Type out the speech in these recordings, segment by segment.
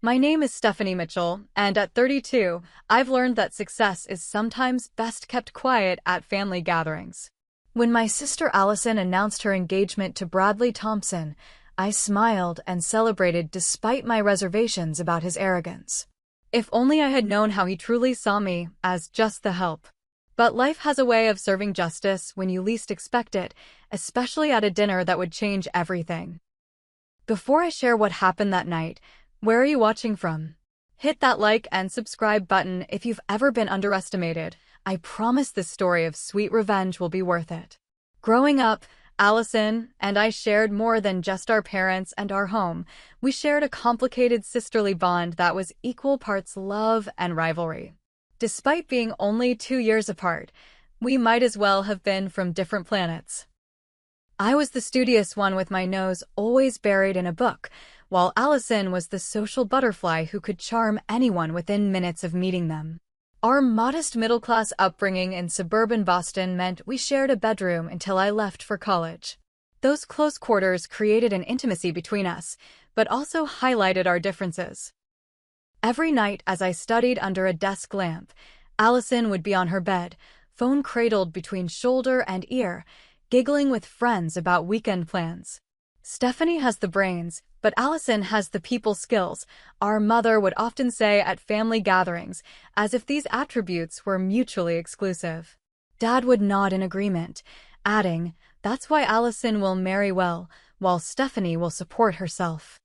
My name is Stephanie Mitchell, and at 32, I've learned that success is sometimes best kept quiet at family gatherings. When my sister Allison announced her engagement to Bradley Thompson, I smiled and celebrated despite my reservations about his arrogance. If only I had known how he truly saw me as just the help. But life has a way of serving justice when you least expect it, especially at a dinner that would change everything. Before I share what happened that night, where are you watching from? Hit that like and subscribe button if you've ever been underestimated. I promise this story of sweet revenge will be worth it. Growing up, Allison and I shared more than just our parents and our home. We shared a complicated sisterly bond that was equal parts love and rivalry. Despite being only 2 years apart, we might as well have been from different planets. I was the studious one with my nose always buried in a book, while Allison was the social butterfly who could charm anyone within minutes of meeting them. Our modest middle-class upbringing in suburban Boston meant we shared a bedroom until I left for college. Those close quarters created an intimacy between us, but also highlighted our differences. Every night as I studied under a desk lamp, Allison would be on her bed, phone cradled between shoulder and ear, giggling with friends about weekend plans. Stephanie has the brains, but Allison has the people skills, our mother would often say at family gatherings, as if these attributes were mutually exclusive. Dad would nod in agreement, adding, "That's why Allison will marry well, while Stephanie will support herself."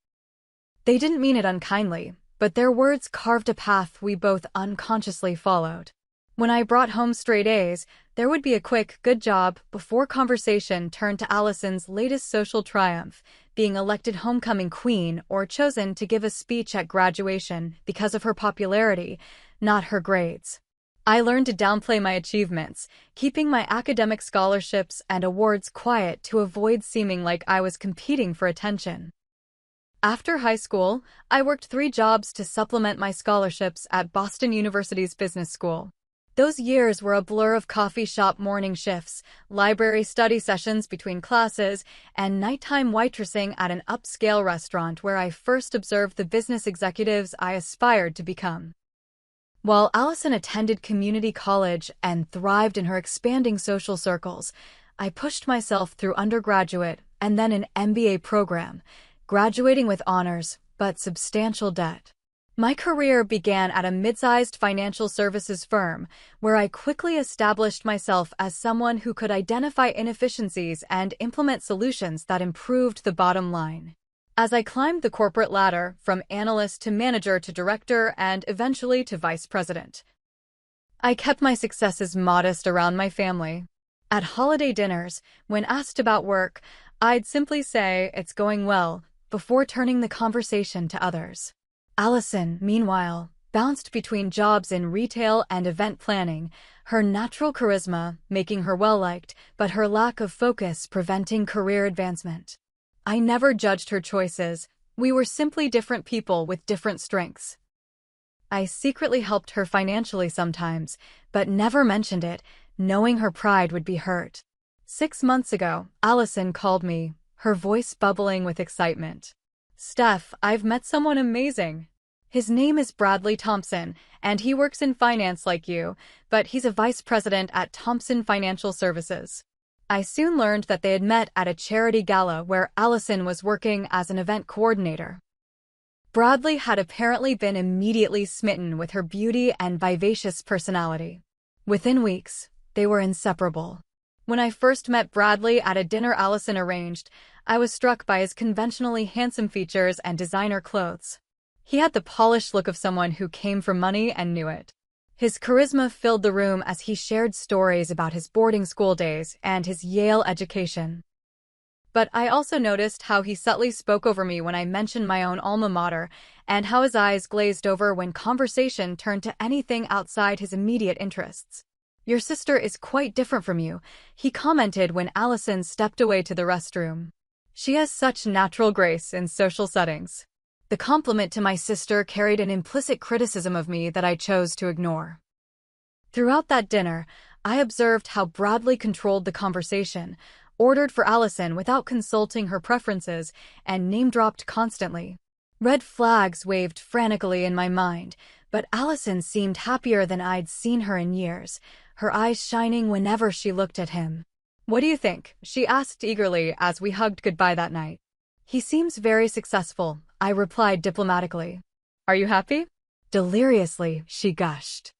They didn't mean it unkindly, but their words carved a path we both unconsciously followed. When I brought home straight A's, there would be a quick, "good job," before conversation turned to Allison's latest social triumph, being elected homecoming queen or chosen to give a speech at graduation because of her popularity, not her grades. I learned to downplay my achievements, keeping my academic scholarships and awards quiet to avoid seeming like I was competing for attention. After high school, I worked 3 jobs to supplement my scholarships at Boston University's business school. Those years were a blur of coffee shop morning shifts, library study sessions between classes, and nighttime waitressing at an upscale restaurant where I first observed the business executives I aspired to become. While Allison attended community college and thrived in her expanding social circles, I pushed myself through undergraduate and then an MBA program, graduating with honors, but substantial debt. My career began at a mid-sized financial services firm, where I quickly established myself as someone who could identify inefficiencies and implement solutions that improved the bottom line. As I climbed the corporate ladder, from analyst to manager to director and eventually to vice president, I kept my successes modest around my family. At holiday dinners, when asked about work, I'd simply say, "It's going well," before turning the conversation to others. Allison, meanwhile, bounced between jobs in retail and event planning, her natural charisma making her well-liked, but her lack of focus preventing career advancement. I never judged her choices. We were simply different people with different strengths. I secretly helped her financially sometimes, but never mentioned it, knowing her pride would be hurt. 6 months ago, Allison called me, her voice bubbling with excitement. "Steph, I've met someone amazing. His name is Bradley Thompson, and he works in finance like you, but he's a vice president at Thompson Financial Services." I soon learned that they had met at a charity gala where Allison was working as an event coordinator. Bradley had apparently been immediately smitten with her beauty and vivacious personality. Within weeks, they were inseparable. When I first met Bradley at a dinner Allison arranged, I was struck by his conventionally handsome features and designer clothes. He had the polished look of someone who came from money and knew it. His charisma filled the room as he shared stories about his boarding school days and his Yale education. But I also noticed how he subtly spoke over me when I mentioned my own alma mater, and how his eyes glazed over when conversation turned to anything outside his immediate interests. "Your sister is quite different from you," he commented when Allison stepped away to the restroom. "She has such natural grace in social settings." The compliment to my sister carried an implicit criticism of me that I chose to ignore. Throughout that dinner, I observed how Bradley controlled the conversation, ordered for Allison without consulting her preferences, and name-dropped constantly. Red flags waved frantically in my mind, but Allison seemed happier than I'd seen her in years, her eyes shining whenever she looked at him. "What do you think?" she asked eagerly as we hugged goodbye that night. "He seems very successful," I replied diplomatically. "Are you happy?" Deliriously, she gushed.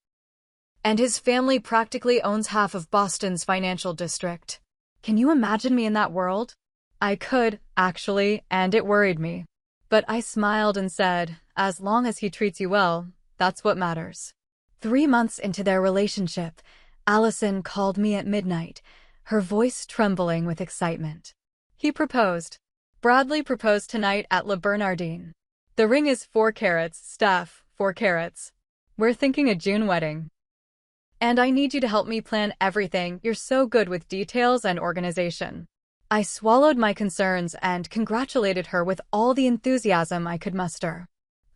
"And his family practically owns half of Boston's financial district. Can you imagine me in that world?" I could, actually, and it worried me. But I smiled and said, "As long as he treats you well, that's what matters." 3 months into their relationship, Allison called me at midnight, her voice trembling with excitement. He proposed. Bradley proposed tonight at Le Bernardin. The ring is 4 carats, Steph, 4 carats. We're thinking a June wedding. And I need you to help me plan everything. You're so good with details and organization. I swallowed my concerns and congratulated her with all the enthusiasm I could muster.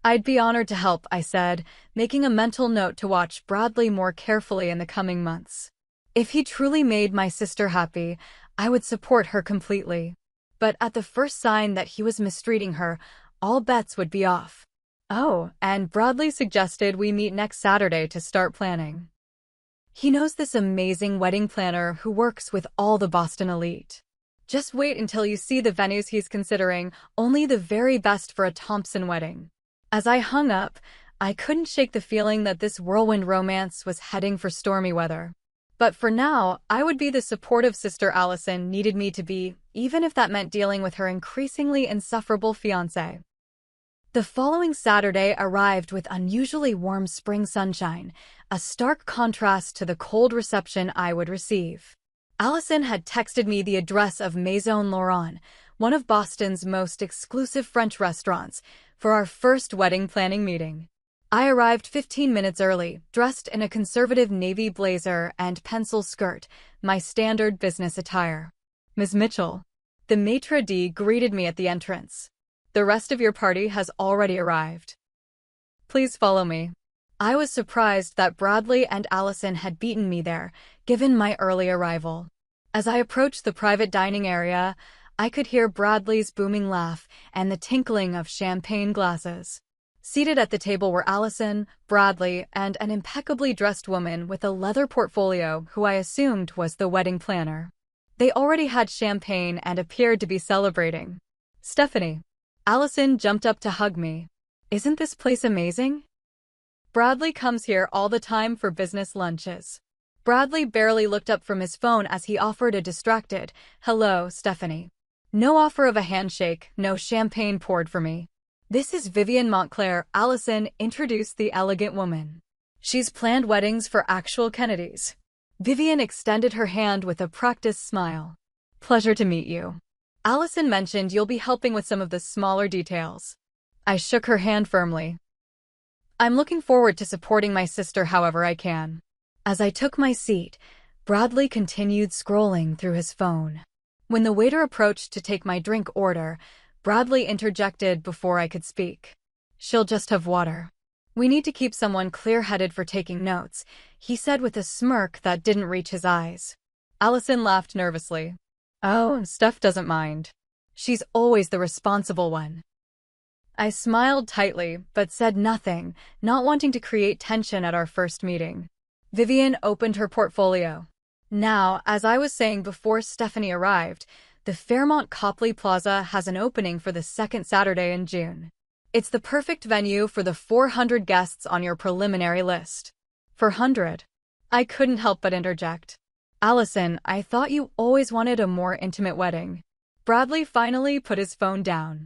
"I'd be honored to help," I said, making a mental note to watch Bradley more carefully in the coming months. If he truly made my sister happy, I would support her completely. But at the first sign that he was mistreating her, all bets would be off. Oh, and Bradley suggested we meet next Saturday to start planning. He knows this amazing wedding planner who works with all the Boston elite. Just wait until you see the venues he's considering, only the very best for a Thompson wedding. As I hung up, I couldn't shake the feeling that this whirlwind romance was heading for stormy weather. But for now, I would be the supportive sister Allison needed me to be, even if that meant dealing with her increasingly insufferable fiancé. The following Saturday arrived with unusually warm spring sunshine, a stark contrast to the cold reception I would receive. Allison had texted me the address of Maison Laurent, one of Boston's most exclusive French restaurants, for our first wedding planning meeting. I arrived 15 minutes early, dressed in a conservative navy blazer and pencil skirt, my standard business attire. "Ms. Mitchell." The maitre d' greeted me at the entrance. "The rest of your party has already arrived. Please follow me." I was surprised that Bradley and Allison had beaten me there, given my early arrival. As I approached the private dining area, I could hear Bradley's booming laugh and the tinkling of champagne glasses. Seated at the table were Allison, Bradley, and an impeccably dressed woman with a leather portfolio who I assumed was the wedding planner. They already had champagne and appeared to be celebrating. "Stephanie." Allison jumped up to hug me. "Isn't this place amazing?" "Bradley comes here all the time for business lunches." Bradley barely looked up from his phone as he offered a distracted, "Hello, Stephanie." No offer of a handshake, no champagne poured for me. "This is Vivian Montclair," Allison introduced the elegant woman. "She's planned weddings for actual Kennedys." Vivian extended her hand with a practiced smile. "Pleasure to meet you." Allison mentioned you'll be helping with some of the smaller details. I shook her hand firmly. "I'm looking forward to supporting my sister however I can." As I took my seat, Bradley continued scrolling through his phone. When the waiter approached to take my drink order, Bradley interjected before I could speak. "She'll just have water. We need to keep someone clear-headed for taking notes," he said with a smirk that didn't reach his eyes. Allison laughed nervously. "Oh, Steph doesn't mind. She's always the responsible one." I smiled tightly, but said nothing, not wanting to create tension at our first meeting. Vivian opened her portfolio. Now, as I was saying before Stephanie arrived, the Fairmont Copley Plaza has an opening for the second Saturday in June. It's the perfect venue for the 400 guests on your preliminary list. 400? I couldn't help but interject. "Allison, I thought you always wanted a more intimate wedding." Bradley finally put his phone down.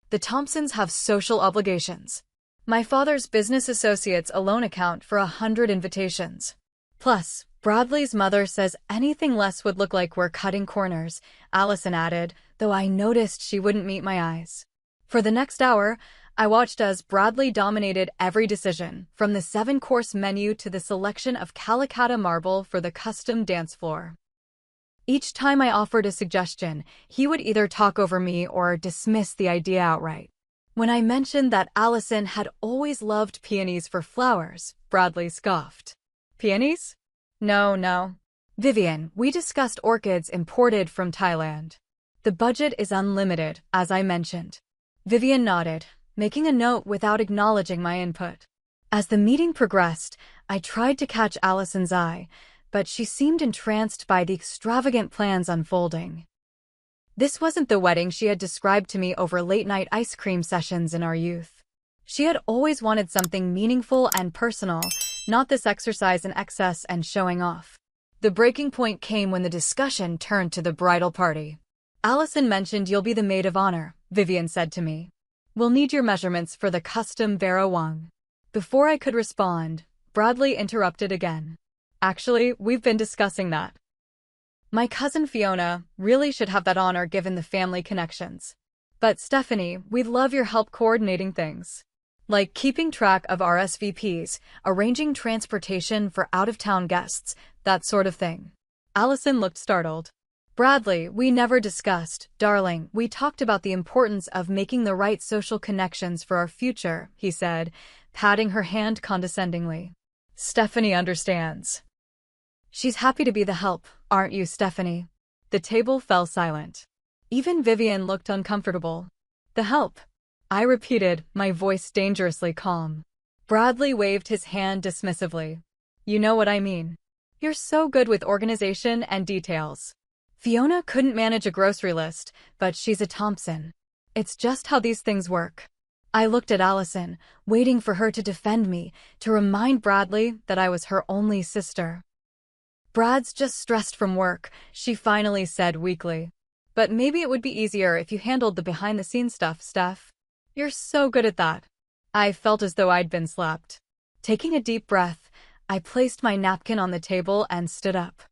"The Thompsons have social obligations. My father's business associates alone account for 100 invitations. Plus, Bradley's mother says anything less would look like we're cutting corners," Allison added, though I noticed she wouldn't meet my eyes. For the next hour, I watched as Bradley dominated every decision, from the 7-course menu to the selection of Calacatta marble for the custom dance floor. Each time I offered a suggestion, he would either talk over me or dismiss the idea outright. When I mentioned that Allison had always loved peonies for flowers, Bradley scoffed. "Peonies? No. Vivian, we discussed orchids imported from Thailand. The budget is unlimited, as I mentioned." Vivian nodded. making a note without acknowledging my input. As the meeting progressed, I tried to catch Allison's eye, but she seemed entranced by the extravagant plans unfolding. This wasn't the wedding she had described to me over late-night ice cream sessions in our youth. She had always wanted something meaningful and personal, not this exercise in excess and showing off. The breaking point came when the discussion turned to the bridal party. Allison mentioned you'll be the maid of honor, Vivian said to me. We'll need your measurements for the custom Vera Wang. Before I could respond, Bradley interrupted again. Actually, we've been discussing that. My cousin Fiona really should have that honor given the family connections. But Stephanie, we'd love your help coordinating things. Like keeping track of RSVPs, arranging transportation for out-of-town guests, that sort of thing. Allison looked startled. Bradley, we never discussed, darling, we talked about the importance of making the right social connections for our future, he said, patting her hand condescendingly. Stephanie understands. She's happy to be the help, aren't you, Stephanie? The table fell silent. Even Vivian looked uncomfortable. The help? I repeated, my voice dangerously calm. Bradley waved his hand dismissively. You know what I mean. You're so good with organization and details. Fiona couldn't manage a grocery list, but she's a Thompson. It's just how these things work. I looked at Allison, waiting for her to defend me, to remind Bradley that I was her only sister. Brad's just stressed from work, she finally said weakly. But maybe it would be easier if you handled the behind-the-scenes stuff, Steph. You're so good at that. I felt as though I'd been slapped. Taking a deep breath, I placed my napkin on the table and stood up.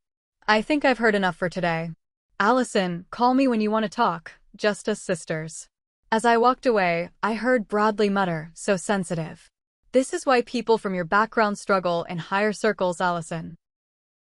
I think I've heard enough for today. Allison, call me when you want to talk, just us sisters. As I walked away, I heard Bradley mutter, so sensitive. This is why people from your background struggle in higher circles, Allison.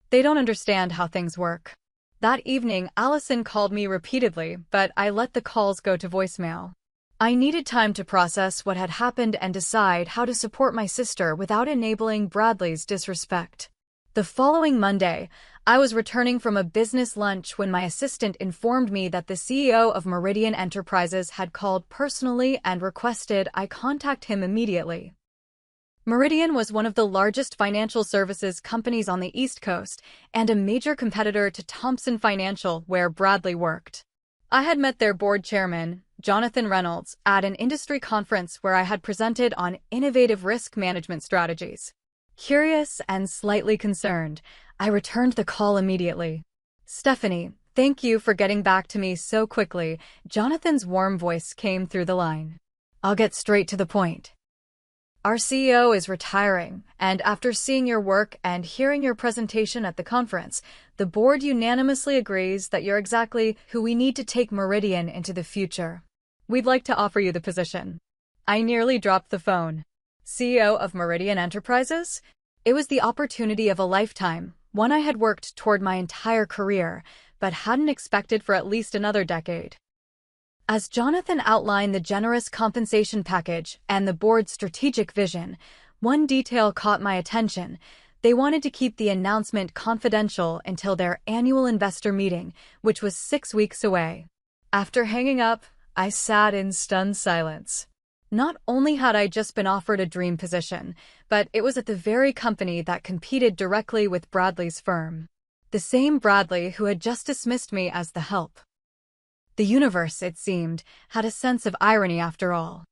They don't understand how things work. That evening, Allison called me repeatedly, but I let the calls go to voicemail. I needed time to process what had happened and decide how to support my sister without enabling Bradley's disrespect. The following Monday, I was returning from a business lunch when my assistant informed me that the CEO of Meridian Enterprises had called personally and requested I contact him immediately. Meridian was one of the largest financial services companies on the East Coast and a major competitor to Thompson Financial, where Bradley worked. I had met their board chairman, Jonathan Reynolds, at an industry conference where I had presented on innovative risk management strategies. Curious and slightly concerned, I returned the call immediately. Stephanie, thank you for getting back to me so quickly. Jonathan's warm voice came through the line. I'll get straight to the point. Our CEO is retiring, and after seeing your work and hearing your presentation at the conference, the board unanimously agrees that you're exactly who we need to take Meridian into the future. We'd like to offer you the position. I nearly dropped the phone. CEO of Meridian Enterprises? It was the opportunity of a lifetime, one I had worked toward my entire career, but hadn't expected for at least another decade. As Jonathan outlined the generous compensation package and the board's strategic vision, one detail caught my attention. They wanted to keep the announcement confidential until their annual investor meeting, which was 6 weeks away. After hanging up, I sat in stunned silence. Not only had I just been offered a dream position, but it was at the very company that competed directly with Bradley's firm. The same Bradley who had just dismissed me as the help. The universe, it seemed, had a sense of irony after all.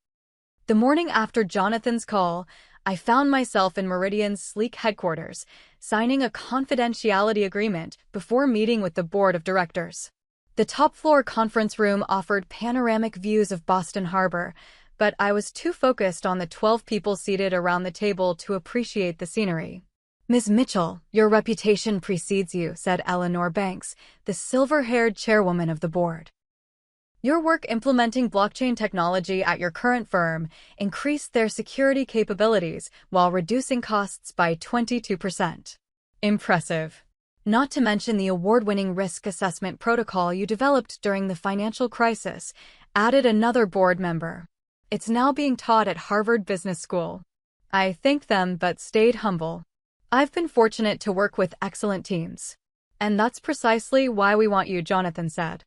The morning after Jonathan's call, I found myself in Meridian's sleek headquarters, signing a confidentiality agreement before meeting with the board of directors. The top-floor conference room offered panoramic views of Boston Harbor, but I was too focused on the 12 people seated around the table to appreciate the scenery. Ms. Mitchell, your reputation precedes you, said Eleanor Banks, the silver-haired chairwoman of the board. Your work implementing blockchain technology at your current firm increased their security capabilities while reducing costs by 22%. Impressive. Not to mention the award-winning risk assessment protocol you developed during the financial crisis, added another board member. It's now being taught at Harvard Business School. I thanked them but stayed humble. I've been fortunate to work with excellent teams. And that's precisely why we want you, Jonathan said.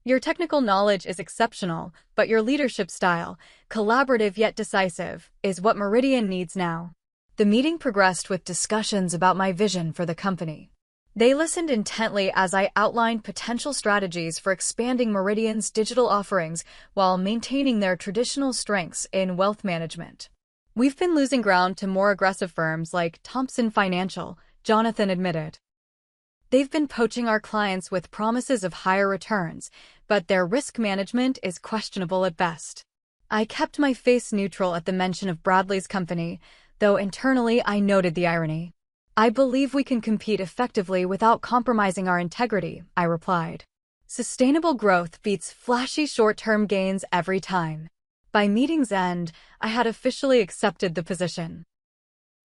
Your technical knowledge is exceptional, but your leadership style, collaborative yet decisive, is what Meridian needs now. The meeting progressed with discussions about my vision for the company. They listened intently as I outlined potential strategies for expanding Meridian's digital offerings while maintaining their traditional strengths in wealth management. We've been losing ground to more aggressive firms like Thompson Financial, Jonathan admitted. They've been poaching our clients with promises of higher returns, but their risk management is questionable at best. I kept my face neutral at the mention of Bradley's company, though internally I noted the irony. I believe we can compete effectively without compromising our integrity, I replied. Sustainable growth beats flashy short-term gains every time. By meeting's end, I had officially accepted the position.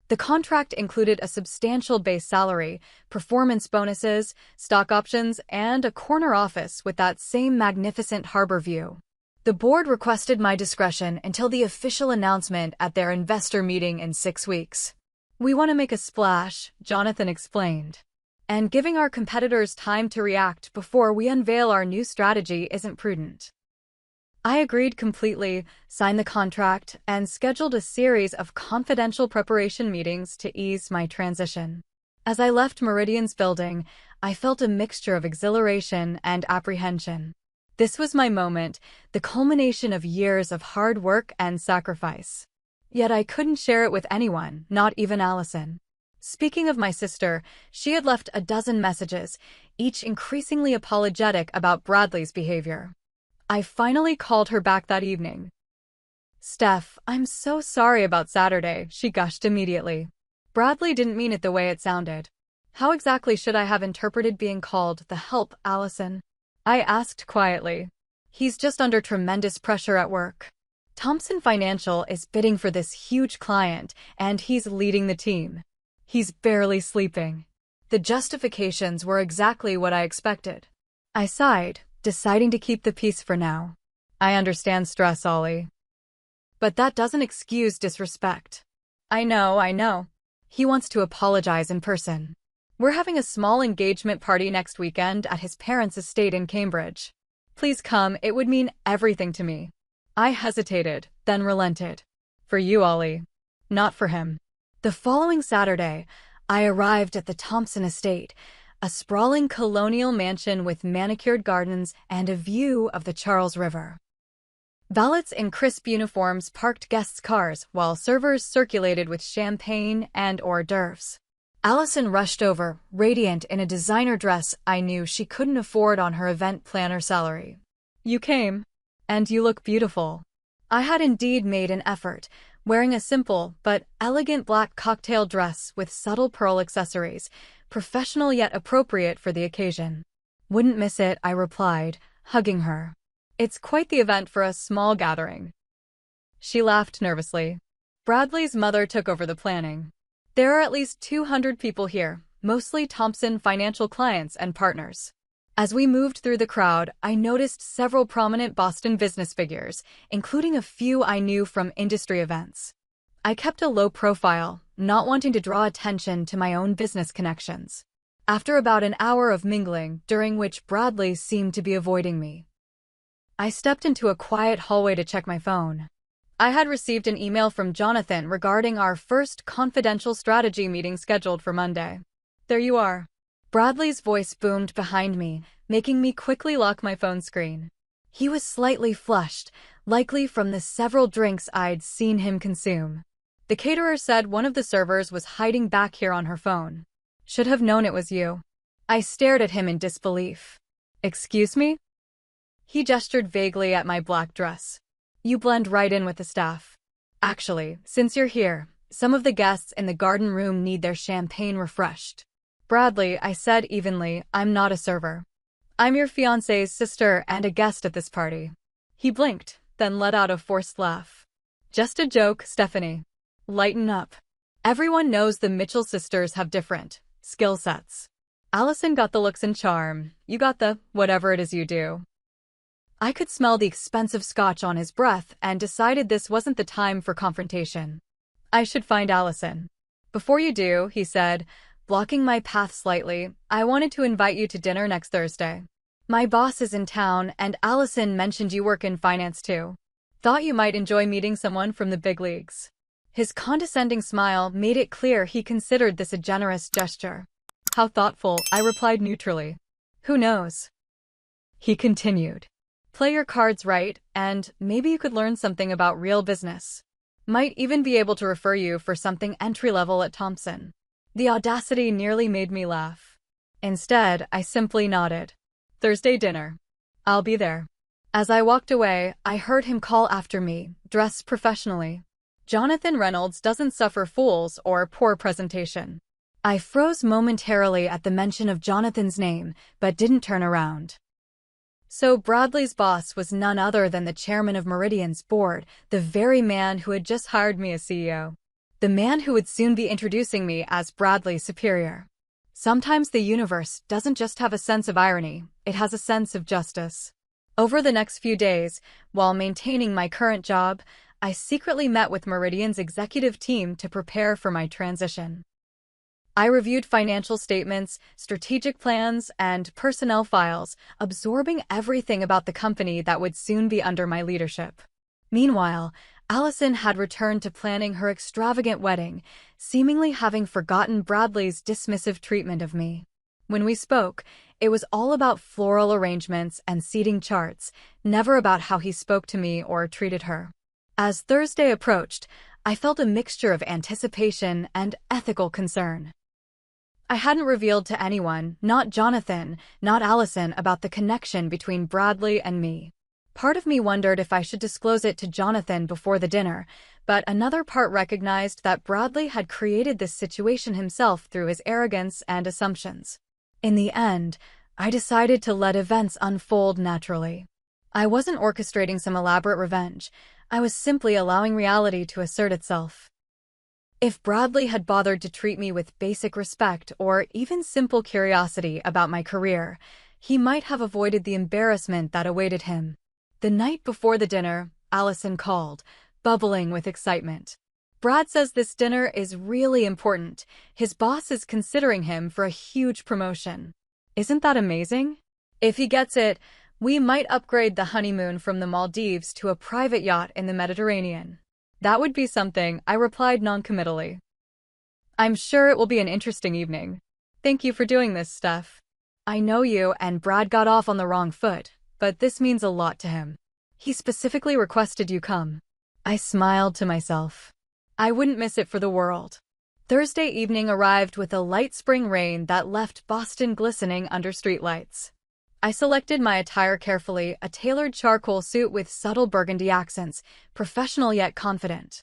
The contract included a substantial base salary, performance bonuses, stock options, and a corner office with that same magnificent harbor view. The board requested my discretion until the official announcement at their investor meeting in 6 weeks. We want to make a splash, Jonathan explained. And giving our competitors time to react before we unveil our new strategy isn't prudent. I agreed completely, signed the contract, and scheduled a series of confidential preparation meetings to ease my transition. As I left Meridian's building, I felt a mixture of exhilaration and apprehension. This was my moment, the culmination of years of hard work and sacrifice. Yet I couldn't share it with anyone, not even Allison. Speaking of my sister, she had left a dozen messages, each increasingly apologetic about Bradley's behavior. I finally called her back that evening. "Steph, I'm so sorry about Saturday," she gushed immediately. "Bradley didn't mean it the way it sounded." "How exactly should I have interpreted being called the help, Allison?" I asked quietly. "He's just under tremendous pressure at work. Thompson Financial is bidding for this huge client, and he's leading the team. He's barely sleeping." The justifications were exactly what I expected. I sighed, deciding to keep the peace for now. "I understand stress, Ollie. But that doesn't excuse disrespect." I know. He wants to apologize in person. We're having a small engagement party next weekend at his parents' estate in Cambridge. Please come, it would mean everything to me." I hesitated, then relented. "For you, Ollie. Not for him." The following Saturday, I arrived at the Thompson estate, a sprawling colonial mansion with manicured gardens and a view of the Charles River. Valets in crisp uniforms parked guests' cars while servers circulated with champagne and hors d'oeuvres. Allison rushed over, radiant in a designer dress I knew she couldn't afford on her event planner salary. "You came. And you look beautiful." I had indeed made an effort, wearing a simple but elegant black cocktail dress with subtle pearl accessories, professional yet appropriate for the occasion. "Wouldn't miss it," I replied, hugging her. "It's quite the event for a small gathering." She laughed nervously. Bradley's mother took over the planning. "There are at least 200 people here, mostly Thompson Financial clients and partners." As we moved through the crowd, I noticed several prominent Boston business figures, including a few I knew from industry events. I kept a low profile, not wanting to draw attention to my own business connections. After about an hour of mingling, during which Bradley seemed to be avoiding me, I stepped into a quiet hallway to check my phone. I had received an email from Jonathan regarding our first confidential strategy meeting scheduled for Monday. "There you are." Bradley's voice boomed behind me, making me quickly lock my phone screen. He was slightly flushed, likely from the several drinks I'd seen him consume. "The caterer said one of the servers was hiding back here on her phone. Should have known it was you." I stared at him in disbelief. "Excuse me?" He gestured vaguely at my black dress. "You blend right in with the staff. Actually, since you're here, some of the guests in the garden room need their champagne refreshed." "Bradley," I said evenly, "I'm not a server. I'm your fiancé's sister and a guest at this party." He blinked, then let out a forced laugh. "Just a joke, Stephanie. Lighten up. Everyone knows the Mitchell sisters have different skill sets. Allison got the looks and charm, you got the whatever it is you do." I could smell the expensive scotch on his breath and decided this wasn't the time for confrontation. "I should find Allison." "Before you do," he said, blocking my path slightly, "I wanted to invite you to dinner next Thursday. My boss is in town, and Allison mentioned you work in finance too. Thought you might enjoy meeting someone from the big leagues. His condescending smile made it clear he considered this a generous gesture. How thoughtful, I replied neutrally. Who knows? He continued. Play your cards right, and maybe you could learn something about real business. Might even be able to refer you for something entry-level at Thompson. The audacity nearly made me laugh. Instead, I simply nodded. Thursday dinner. I'll be there. As I walked away, I heard him call after me, dressed professionally. Jonathan Reynolds doesn't suffer fools or poor presentation. I froze momentarily at the mention of Jonathan's name, but didn't turn around. So Bradley's boss was none other than the chairman of Meridian's board, the very man who had just hired me as CEO. The man who would soon be introducing me as Bradley's superior. Sometimes the universe doesn't just have a sense of irony, it has a sense of justice. Over the next few days, while maintaining my current job, I secretly met with Meridian's executive team to prepare for my transition. I reviewed financial statements, strategic plans, and personnel files, absorbing everything about the company that would soon be under my leadership. Meanwhile, Allison had returned to planning her extravagant wedding, seemingly having forgotten Bradley's dismissive treatment of me. When we spoke, it was all about floral arrangements and seating charts, never about how he spoke to me or treated her. As Thursday approached, I felt a mixture of anticipation and ethical concern. I hadn't revealed to anyone, not Jonathan, not Allison, about the connection between Bradley and me. Part of me wondered if I should disclose it to Jonathan before the dinner, but another part recognized that Bradley had created this situation himself through his arrogance and assumptions. In the end, I decided to let events unfold naturally. I wasn't orchestrating some elaborate revenge. I was simply allowing reality to assert itself. If Bradley had bothered to treat me with basic respect or even simple curiosity about my career, he might have avoided the embarrassment that awaited him. The night before the dinner, Allison called, bubbling with excitement. Brad says this dinner is really important. His boss is considering him for a huge promotion. Isn't that amazing? If he gets it, we might upgrade the honeymoon from the Maldives to a private yacht in the Mediterranean. That would be something, I replied noncommittally. I'm sure it will be an interesting evening. Thank you for doing this, Steph. I know you and Brad got off on the wrong foot, but this means a lot to him. He specifically requested you come. I smiled to myself. I wouldn't miss it for the world. Thursday evening arrived with a light spring rain that left Boston glistening under streetlights. I selected my attire carefully, a tailored charcoal suit with subtle burgundy accents, professional yet confident.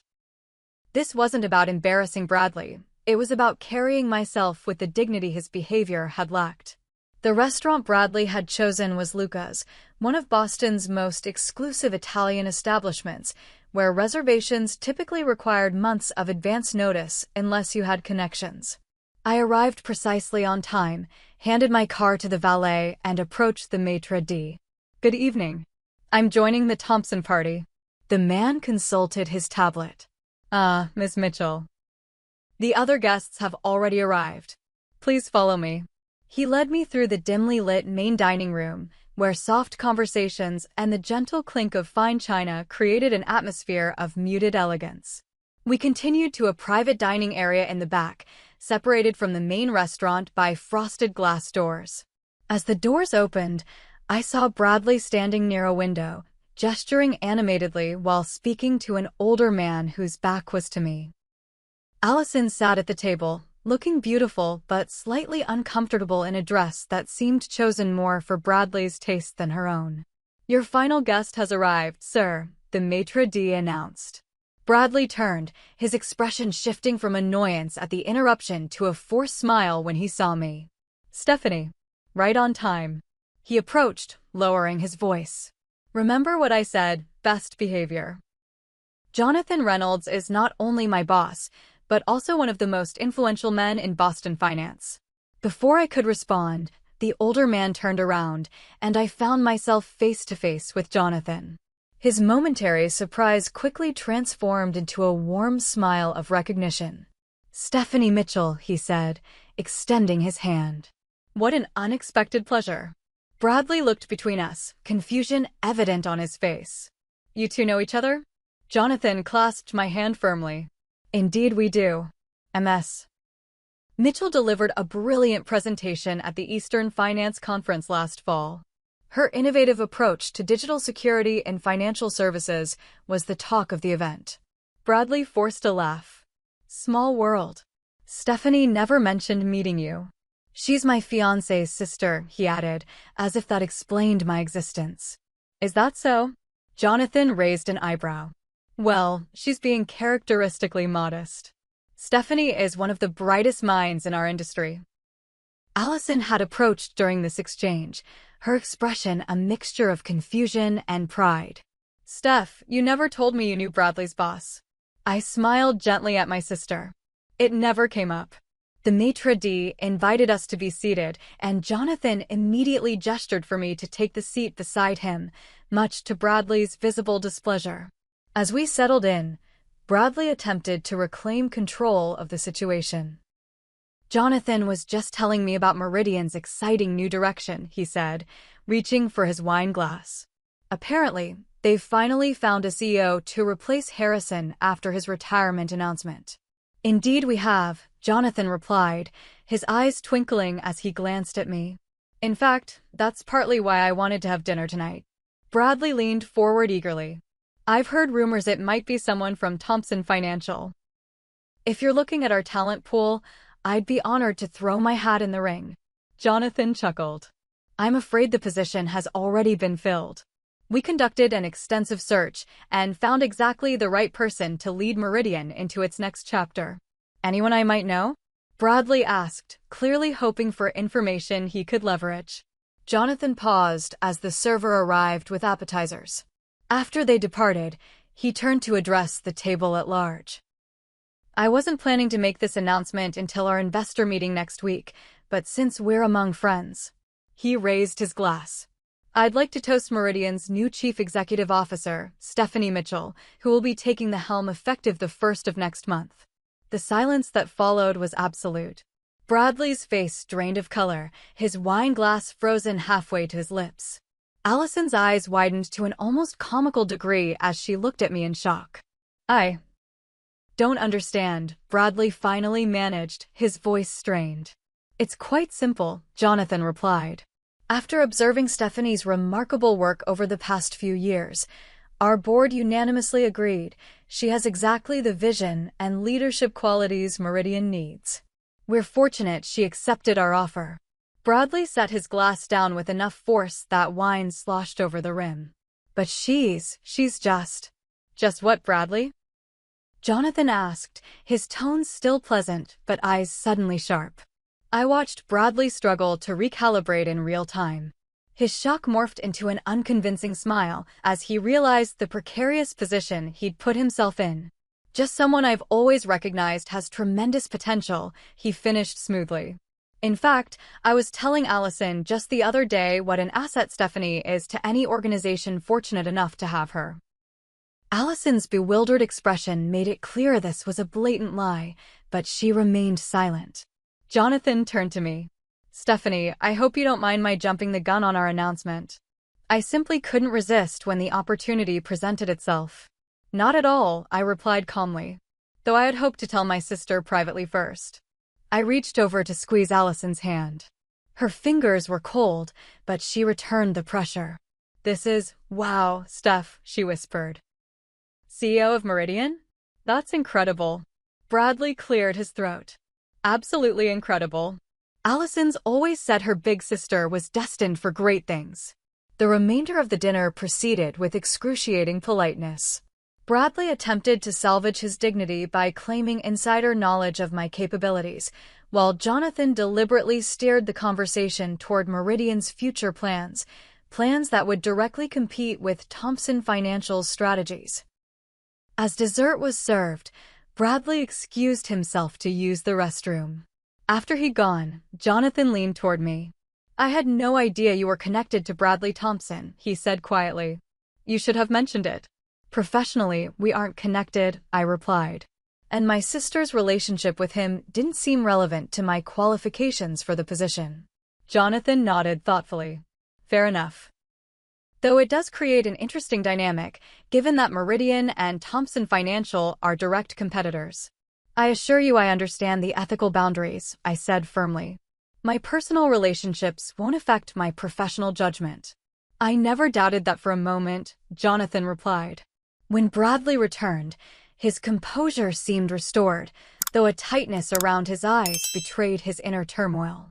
This wasn't about embarrassing Bradley. It was about carrying myself with the dignity his behavior had lacked. The restaurant Bradley had chosen was Luca's, one of Boston's most exclusive Italian establishments, where reservations typically required months of advance notice unless you had connections. I arrived precisely on time, handed my car to the valet, and approached the maitre d'. Good evening. I'm joining the Thompson party. The man consulted his tablet. Miss Mitchell. The other guests have already arrived. Please follow me. He led me through the dimly lit main dining room, where soft conversations and the gentle clink of fine china created an atmosphere of muted elegance. We continued to a private dining area in the back, separated from the main restaurant by frosted glass doors. As the doors opened, I saw Bradley standing near a window, gesturing animatedly while speaking to an older man whose back was to me. Allison sat at the table, looking beautiful but slightly uncomfortable in a dress that seemed chosen more for Bradley's taste than her own. Your final guest has arrived, sir, the maitre d' announced. Bradley turned, his expression shifting from annoyance at the interruption to a forced smile when he saw me. Stephanie. Right on time. He approached, lowering his voice. Remember what I said, best behavior. Jonathan Reynolds is not only my boss, but also one of the most influential men in Boston finance. Before I could respond, the older man turned around, and I found myself face to face with Jonathan. His momentary surprise quickly transformed into a warm smile of recognition. Stephanie Mitchell, he said, extending his hand. What an unexpected pleasure. Bradley looked between us, confusion evident on his face. You two know each other? Jonathan clasped my hand firmly. Indeed we do. MS. Mitchell delivered a brilliant presentation at the Eastern Finance Conference last fall. Her innovative approach to digital security in financial services was the talk of the event. Bradley forced a laugh. Small world. Stephanie never mentioned meeting you. She's my fiancé's sister, he added, as if that explained my existence. Is that so? Jonathan raised an eyebrow. Well, she's being characteristically modest. Stephanie is one of the brightest minds in our industry. Allison had approached during this exchange, her expression a mixture of confusion and pride. Steph, you never told me you knew Bradley's boss. I smiled gently at my sister. It never came up. The maitre d' invited us to be seated, and Jonathan immediately gestured for me to take the seat beside him, much to Bradley's visible displeasure. As we settled in, Bradley attempted to reclaim control of the situation. Jonathan was just telling me about Meridian's exciting new direction, he said, reaching for his wine glass. Apparently, they've finally found a CEO to replace Harrison after his retirement announcement. Indeed we have, Jonathan replied, his eyes twinkling as he glanced at me. In fact, that's partly why I wanted to have dinner tonight. Bradley leaned forward eagerly. I've heard rumors it might be someone from Thompson Financial. If you're looking at our talent pool, I'd be honored to throw my hat in the ring. Jonathan chuckled. I'm afraid the position has already been filled. We conducted an extensive search and found exactly the right person to lead Meridian into its next chapter. Anyone I might know? Bradley asked, clearly hoping for information he could leverage. Jonathan paused as the server arrived with appetizers. After they departed, he turned to address the table at large. I wasn't planning to make this announcement until our investor meeting next week, but since we're among friends. He raised his glass. I'd like to toast Meridian's new Chief Executive Officer, Stephanie Mitchell, who will be taking the helm effective the 1st of next month. The silence that followed was absolute. Bradley's face drained of color, his wine glass frozen halfway to his lips. Allison's eyes widened to an almost comical degree as she looked at me in shock. I don't understand, Bradley finally managed, his voice strained. It's quite simple, Jonathan replied. After observing Stephanie's remarkable work over the past few years, our board unanimously agreed she has exactly the vision and leadership qualities Meridian needs. We're fortunate she accepted our offer. Bradley set his glass down with enough force that wine sloshed over the rim. But she's just what, Bradley? Jonathan asked, his tone still pleasant, but eyes suddenly sharp. I watched Bradley struggle to recalibrate in real time. His shock morphed into an unconvincing smile as he realized the precarious position he'd put himself in. Just someone I've always recognized has tremendous potential, he finished smoothly. In fact, I was telling Allison just the other day what an asset Stephanie is to any organization fortunate enough to have her. Allison's bewildered expression made it clear this was a blatant lie, but she remained silent. Jonathan turned to me. Stephanie, I hope you don't mind my jumping the gun on our announcement. I simply couldn't resist when the opportunity presented itself. Not at all, I replied calmly, though I had hoped to tell my sister privately first. I reached over to squeeze Allison's hand. Her fingers were cold, but she returned the pressure. This is, wow, Steph, she whispered. CEO of Meridian? That's incredible. Bradley cleared his throat. Absolutely incredible. Allison's always said her big sister was destined for great things. The remainder of the dinner proceeded with excruciating politeness. Bradley attempted to salvage his dignity by claiming insider knowledge of my capabilities, while Jonathan deliberately steered the conversation toward Meridian's future plans that would directly compete with Thompson Financial's strategies. As dessert was served, Bradley excused himself to use the restroom. After he'd gone, Jonathan leaned toward me. I had no idea you were connected to Bradley Thompson, he said quietly. You should have mentioned it. Professionally, we aren't connected, I replied. And my sister's relationship with him didn't seem relevant to my qualifications for the position. Jonathan nodded thoughtfully. Fair enough. Though it does create an interesting dynamic, given that Meridian and Thompson Financial are direct competitors. I assure you I understand the ethical boundaries, I said firmly. My personal relationships won't affect my professional judgment. I never doubted that for a moment, Jonathan replied. When Bradley returned, his composure seemed restored, though a tightness around his eyes betrayed his inner turmoil.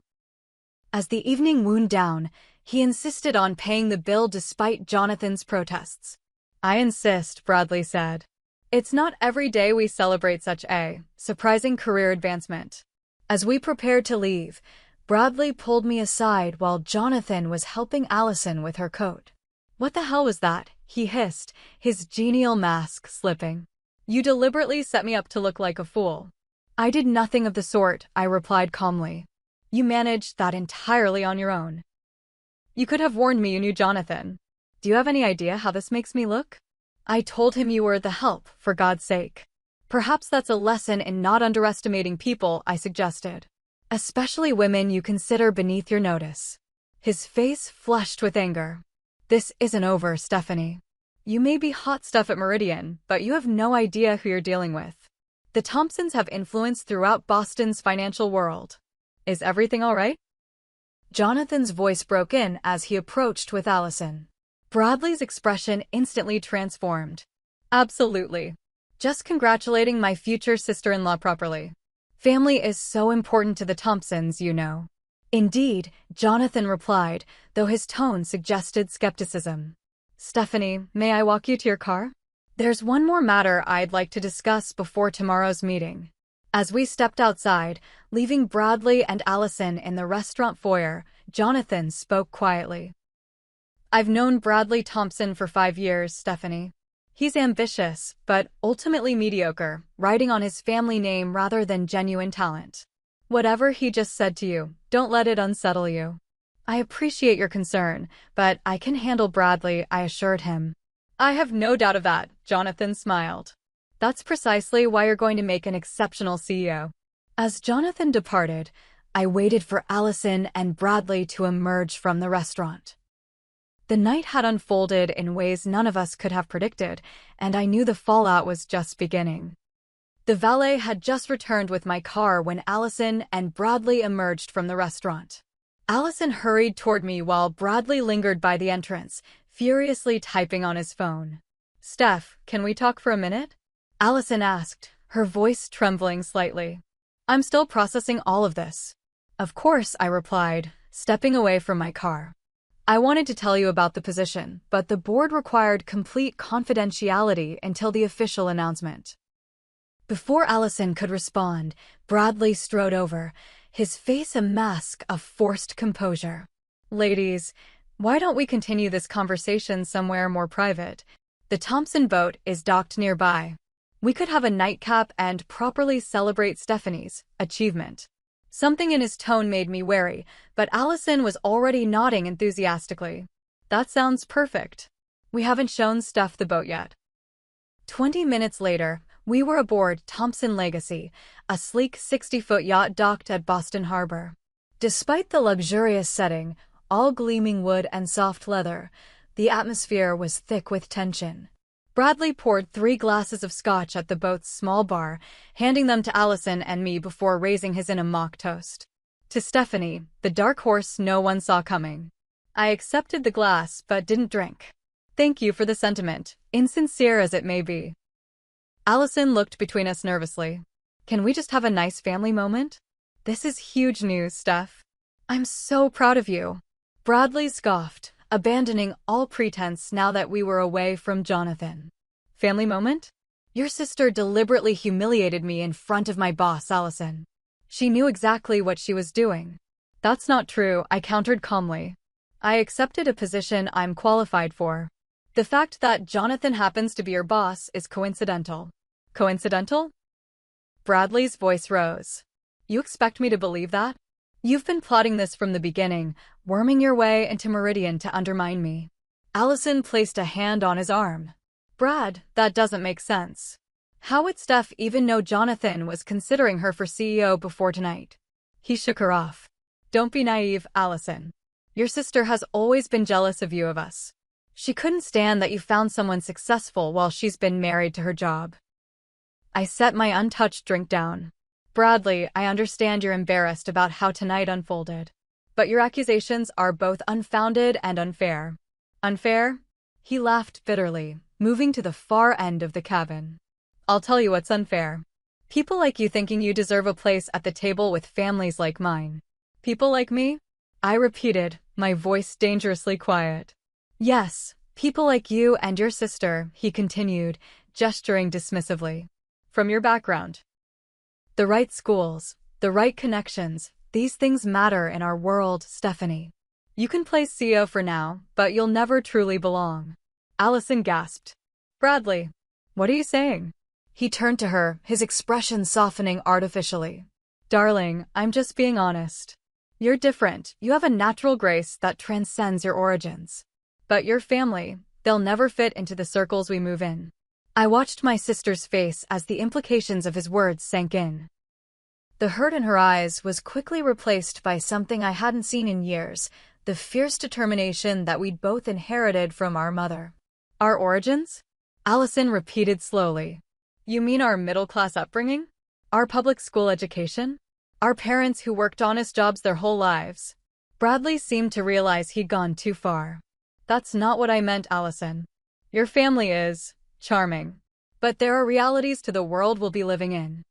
As the evening wound down, he insisted on paying the bill despite Jonathan's protests. I insist, Bradley said. It's not every day we celebrate such a surprising career advancement. As we prepared to leave, Bradley pulled me aside while Jonathan was helping Allison with her coat. What the hell was that? He hissed, his genial mask slipping. You deliberately set me up to look like a fool. I did nothing of the sort, I replied calmly. You managed that entirely on your own. You could have warned me you knew Jonathan. Do you have any idea how this makes me look? I told him you were the help, for God's sake. Perhaps that's a lesson in not underestimating people, I suggested. Especially women you consider beneath your notice. His face flushed with anger. This isn't over, Stephanie. You may be hot stuff at Meridian, but you have no idea who you're dealing with. The Thompsons have influence throughout Boston's financial world. Is everything all right? Jonathan's voice broke in as he approached with Allison. Bradley's expression instantly transformed. Absolutely. Just congratulating my future sister-in-law properly. Family is so important to the Thompsons, you know. Indeed, Jonathan replied, though his tone suggested skepticism. Stephanie, may I walk you to your car? There's one more matter I'd like to discuss before tomorrow's meeting. As we stepped outside, leaving Bradley and Allison in the restaurant foyer, Jonathan spoke quietly. I've known Bradley Thompson for 5 years, Stephanie. He's ambitious, but ultimately mediocre, riding on his family name rather than genuine talent. Whatever he just said to you, don't let it unsettle you. I appreciate your concern, but I can handle Bradley, I assured him. I have no doubt of that, Jonathan smiled. That's precisely why you're going to make an exceptional CEO. As Jonathan departed, I waited for Allison and Bradley to emerge from the restaurant. The night had unfolded in ways none of us could have predicted, and I knew the fallout was just beginning. The valet had just returned with my car when Allison and Bradley emerged from the restaurant. Allison hurried toward me while Bradley lingered by the entrance, furiously typing on his phone. Steph, can we talk for a minute? Allison asked, her voice trembling slightly. I'm still processing all of this. Of course, I replied, stepping away from my car. I wanted to tell you about the position, but the board required complete confidentiality until the official announcement. Before Allison could respond, Bradley strode over, his face a mask of forced composure. Ladies, why don't we continue this conversation somewhere more private? The Thompson boat is docked nearby. We could have a nightcap and properly celebrate Stephanie's achievement. Something in his tone made me wary, but Allison was already nodding enthusiastically. That sounds perfect. We haven't shown Steph the boat yet. 20 minutes later, we were aboard Thompson Legacy, a sleek 60-foot yacht docked at Boston Harbor. Despite the luxurious setting, all gleaming wood and soft leather, the atmosphere was thick with tension. Bradley poured 3 glasses of scotch at the boat's small bar, handing them to Allison and me before raising his in a mock toast. To Stephanie, the dark horse no one saw coming. I accepted the glass but didn't drink. Thank you for the sentiment, insincere as it may be. Allison looked between us nervously. Can we just have a nice family moment? This is huge news, Steph. I'm so proud of you. Bradley scoffed, abandoning all pretense now that we were away from Jonathan. Family moment? Your sister deliberately humiliated me in front of my boss, Allison. She knew exactly what she was doing. That's not true, I countered calmly. I accepted a position I'm qualified for. The fact that Jonathan happens to be your boss is coincidental. Coincidental? Bradley's voice rose. You expect me to believe that? You've been plotting this from the beginning, worming your way into Meridian to undermine me. Allison placed a hand on his arm. Brad, that doesn't make sense. How would Steph even know Jonathan was considering her for CEO before tonight? He shook her off. Don't be naive, Allison. Your sister has always been jealous of you of us. She couldn't stand that you found someone successful while she's been married to her job. I set my untouched drink down. Bradley, I understand you're embarrassed about how tonight unfolded. But your accusations are both unfounded and unfair. Unfair? He laughed bitterly, moving to the far end of the cabin. I'll tell you what's unfair. People like you thinking you deserve a place at the table with families like mine. People like me? I repeated, my voice dangerously quiet. Yes, people like you and your sister, he continued, gesturing dismissively. From your background. The right schools, the right connections, these things matter in our world, Stephanie. You can play CEO for now, but you'll never truly belong. Allison gasped. Bradley, what are you saying? He turned to her, his expression softening artificially. Darling, I'm just being honest. You're different, you have a natural grace that transcends your origins. But your family, they'll never fit into the circles we move in. I watched my sister's face as the implications of his words sank in. The hurt in her eyes was quickly replaced by something I hadn't seen in years, the fierce determination that we'd both inherited from our mother. Our origins? Allison repeated slowly. You mean our middle-class upbringing? Our public school education? Our parents who worked honest jobs their whole lives? Bradley seemed to realize he'd gone too far. That's not what I meant, Allison. Your family is charming. But there are realities to the world we'll be living in.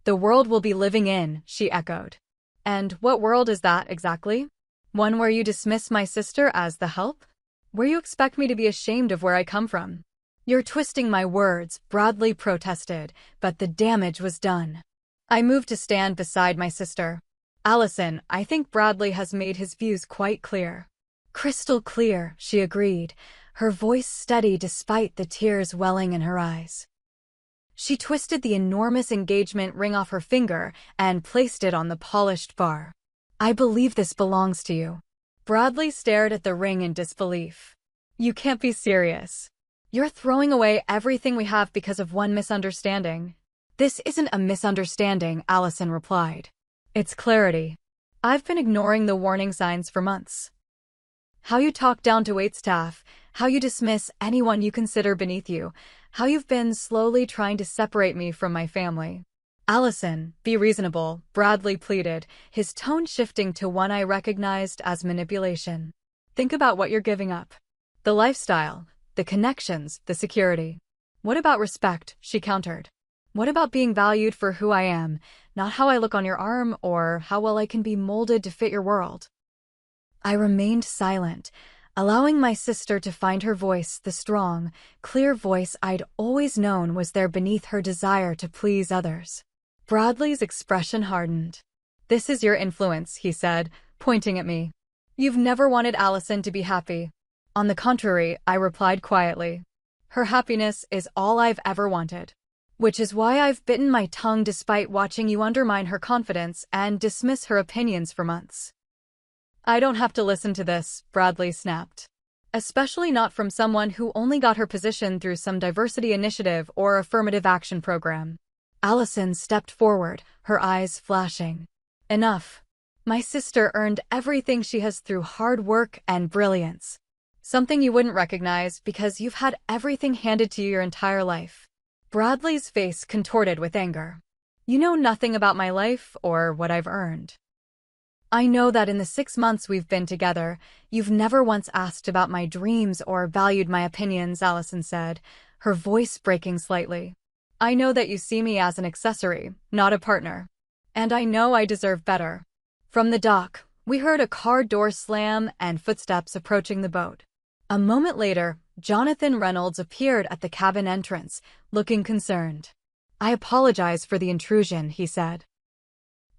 The world we'll be living in, she echoed. And what world is that exactly? One where you dismiss my sister as the help? Where you expect me to be ashamed of where I come from? You're twisting my words, Bradley protested, but the damage was done. I moved to stand beside my sister. Allison, I think Bradley has made his views quite clear. Crystal clear, she agreed, her voice steady despite the tears welling in her eyes. She twisted the enormous engagement ring off her finger and placed it on the polished bar. I believe this belongs to you. Bradley stared at the ring in disbelief. You can't be serious. You're throwing away everything we have because of one misunderstanding. This isn't a misunderstanding, Allison replied. It's clarity. I've been ignoring the warning signs for months. How you talk down to waitstaff, how you dismiss anyone you consider beneath you, how you've been slowly trying to separate me from my family. Allison, be reasonable, Bradley pleaded, his tone shifting to one I recognized as manipulation. Think about what you're giving up. The lifestyle, the connections, the security. What about respect? She countered. What about being valued for who I am, not how I look on your arm or how well I can be molded to fit your world? I remained silent, allowing my sister to find her voice, the strong, clear voice I'd always known was there beneath her desire to please others. Bradley's expression hardened. This is your influence, he said, pointing at me. You've never wanted Allison to be happy. On the contrary, I replied quietly. Her happiness is all I've ever wanted. Which is why I've bitten my tongue despite watching you undermine her confidence and dismiss her opinions for months. I don't have to listen to this, Bradley snapped. Especially not from someone who only got her position through some diversity initiative or affirmative action program. Allison stepped forward, her eyes flashing. Enough. My sister earned everything she has through hard work and brilliance. Something you wouldn't recognize because you've had everything handed to you your entire life. Bradley's face contorted with anger. You know nothing about my life or what I've earned. I know that in the 6 months we've been together, you've never once asked about my dreams or valued my opinions, Allison said, her voice breaking slightly. I know that you see me as an accessory, not a partner. And I know I deserve better. From the dock, we heard a car door slam and footsteps approaching the boat. A moment later, Jonathan Reynolds appeared at the cabin entrance, looking concerned. I apologize for the intrusion, he said.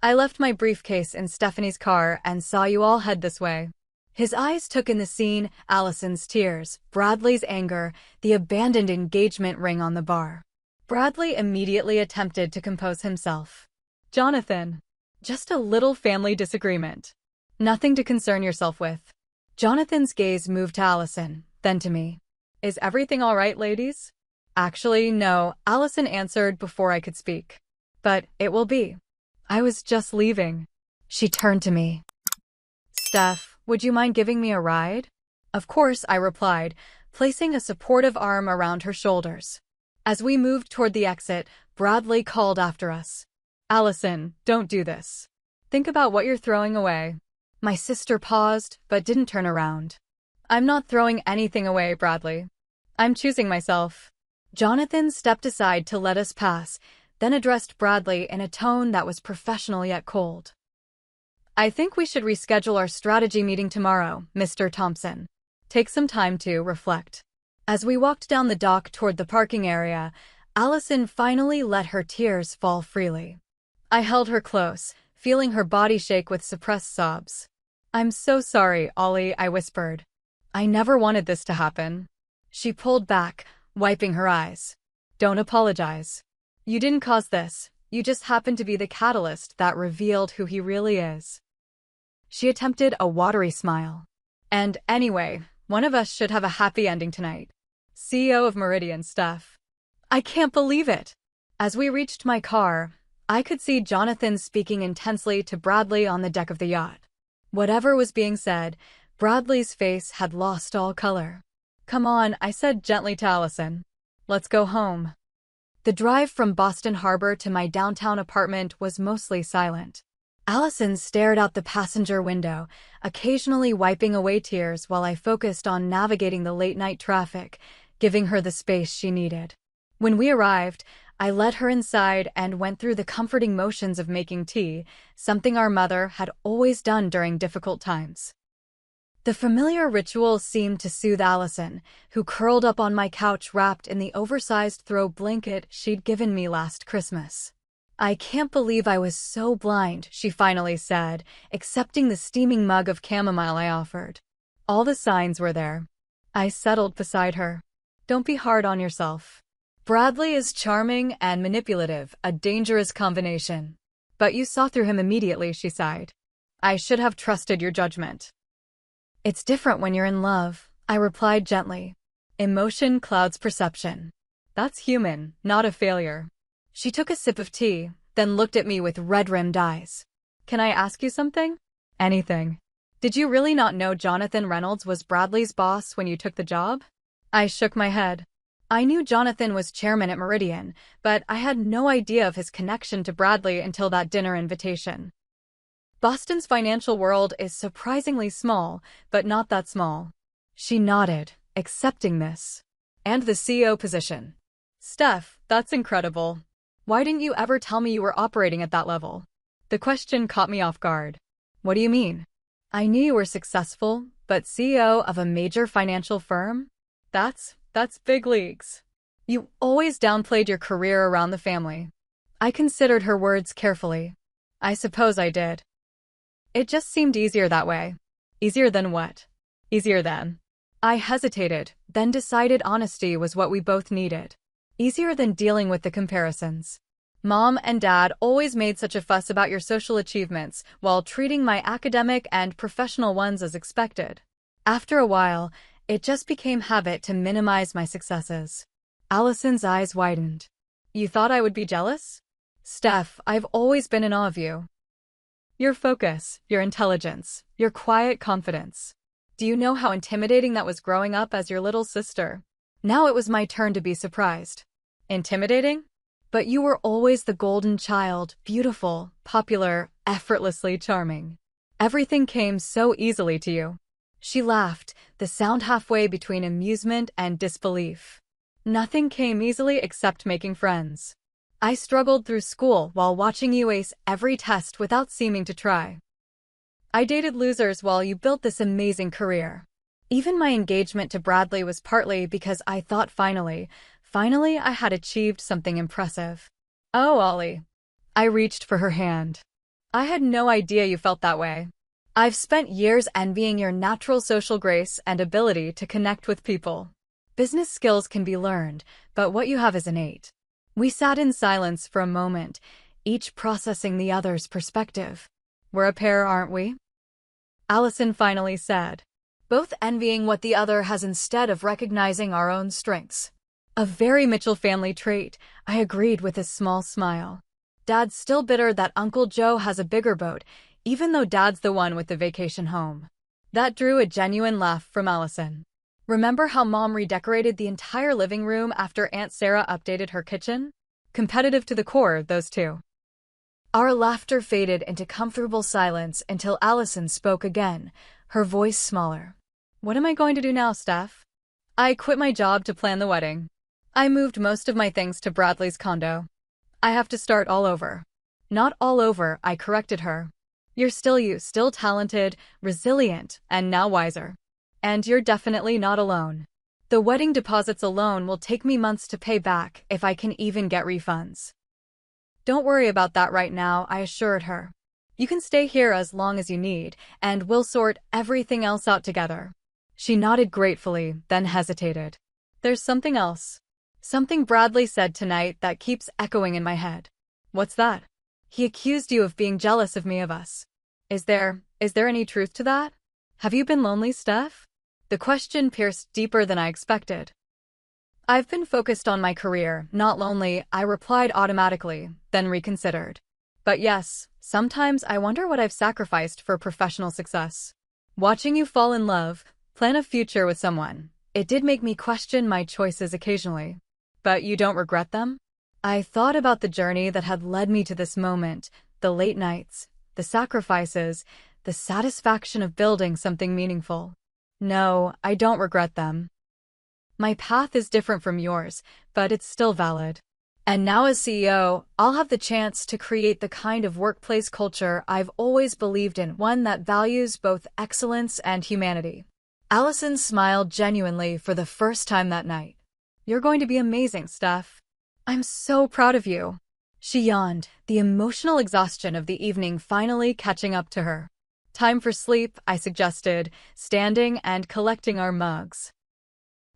I left my briefcase in Stephanie's car and saw you all head this way. His eyes took in the scene, Allison's tears, Bradley's anger, the abandoned engagement ring on the bar. Bradley immediately attempted to compose himself. Jonathan, just a little family disagreement. Nothing to concern yourself with. Jonathan's gaze moved to Allison, then to me. Is everything all right, ladies? Actually, no, Allison answered before I could speak. But it will be. I was just leaving. She turned to me. Steph, Would you mind giving me a ride? Of course, I replied, placing a supportive arm around her shoulders. As we moved toward the exit, Bradley called after us. Allison, don't do this. Think about what you're throwing away. My sister paused, but didn't turn around. I'm not throwing anything away, Bradley. I'm choosing myself. Jonathan stepped aside to let us pass, then addressed Bradley in a tone that was professional yet cold. I think we should reschedule our strategy meeting tomorrow, Mr. Thompson. Take some time to reflect. As we walked down the dock toward the parking area, Allison finally let her tears fall freely. I held her close, feeling her body shake with suppressed sobs. I'm so sorry, Ollie, I whispered. I never wanted this to happen. She pulled back, wiping her eyes. Don't apologize. You didn't cause this, you just happened to be the catalyst that revealed who he really is. She attempted a watery smile. And anyway, one of us should have a happy ending tonight. CEO of Meridian Steph. I can't believe it. As we reached my car, I could see Jonathan speaking intensely to Bradley on the deck of the yacht. Whatever was being said, Bradley's face had lost all color. Come on, I said gently to Allison. Let's go home. The drive from Boston Harbor to my downtown apartment was mostly silent. Allison stared out the passenger window, occasionally wiping away tears while I focused on navigating the late-night traffic, giving her the space she needed. When we arrived, I led her inside and went through the comforting motions of making tea, something our mother had always done during difficult times. The familiar ritual seemed to soothe Allison, who curled up on my couch wrapped in the oversized throw blanket she'd given me last Christmas. I can't believe I was so blind, she finally said, accepting the steaming mug of chamomile I offered. All the signs were there. I settled beside her. Don't be hard on yourself. Bradley is charming and manipulative, a dangerous combination. But you saw through him immediately, she sighed. I should have trusted your judgment. It's different when you're in love, I replied gently. Emotion clouds perception. That's human, not a failure. She took a sip of tea, then looked at me with red-rimmed eyes. Can I ask you something? Anything. Did you really not know Jonathan Reynolds was Bradley's boss when you took the job? I shook my head. I knew Jonathan was chairman at Meridian, but I had no idea of his connection to Bradley until that dinner invitation. Boston's financial world is surprisingly small, but not that small. She nodded, accepting this. And the CEO position. Steph, that's incredible. Why didn't you ever tell me you were operating at that level? The question caught me off guard. What do you mean? I knew you were successful, but CEO of a major financial firm? That's big leagues. You always downplayed your career around the family. I considered her words carefully. I suppose I did. It just seemed easier that way. Easier than what? Easier than. I hesitated, then decided honesty was what we both needed. Easier than dealing with the comparisons. Mom and Dad always made such a fuss about your social achievements while treating my academic and professional ones as expected. After a while, it just became habit to minimize my successes. Allison's eyes widened. You thought I would be jealous? Steph, I've always been in awe of you. Your focus, your intelligence, your quiet confidence. Do you know how intimidating that was growing up as your little sister? Now it was my turn to be surprised. Intimidating? But you were always the golden child, beautiful, popular, effortlessly charming. Everything came so easily to you. She laughed, the sound halfway between amusement and disbelief. Nothing came easily except making friends. I struggled through school while watching you ace every test without seeming to try. I dated losers while you built this amazing career. Even my engagement to Bradley was partly because I thought finally I had achieved something impressive. Oh, Ollie. I reached for her hand. I had no idea you felt that way. I've spent years envying your natural social grace and ability to connect with people. Business skills can be learned, but what you have is innate. We sat in silence for a moment, each processing the other's perspective. We're a pair, aren't we? Allison finally said, both envying what the other has instead of recognizing our own strengths. A very Mitchell family trait, I agreed with a small smile. Dad's still bitter that Uncle Joe has a bigger boat, even though Dad's the one with the vacation home. That drew a genuine laugh from Allison. Remember how Mom redecorated the entire living room after Aunt Sarah updated her kitchen? Competitive to the core, those two. Our laughter faded into comfortable silence until Allison spoke again, her voice smaller. What am I going to do now, Steph? I quit my job to plan the wedding. I moved most of my things to Bradley's condo. I have to start all over. Not all over, I corrected her. You're still you, still talented, resilient, and now wiser. And you're definitely not alone. The wedding deposits alone will take me months to pay back if I can even get refunds. Don't worry about that right now, I assured her. You can stay here as long as you need, and we'll sort everything else out together. She nodded gratefully, then hesitated. There's something else. Something Bradley said tonight that keeps echoing in my head. What's that? He accused you of being jealous of us. Is there any truth to that? Have you been lonely, Steph? The question pierced deeper than I expected. I've been focused on my career, not lonely, I replied automatically, then reconsidered. But yes, sometimes I wonder what I've sacrificed for professional success. Watching you fall in love, plan a future with someone, it did make me question my choices occasionally. But you don't regret them? I thought about the journey that had led me to this moment, the late nights, the sacrifices, the satisfaction of building something meaningful. No, I don't regret them. My path is different from yours, but it's still valid. And now as CEO, I'll have the chance to create the kind of workplace culture I've always believed in, one that values both excellence and humanity. Allison smiled genuinely for the first time that night. You're going to be amazing, Steph. I'm so proud of you. She yawned, the emotional exhaustion of the evening finally catching up to her. Time for sleep, I suggested, standing and collecting our mugs.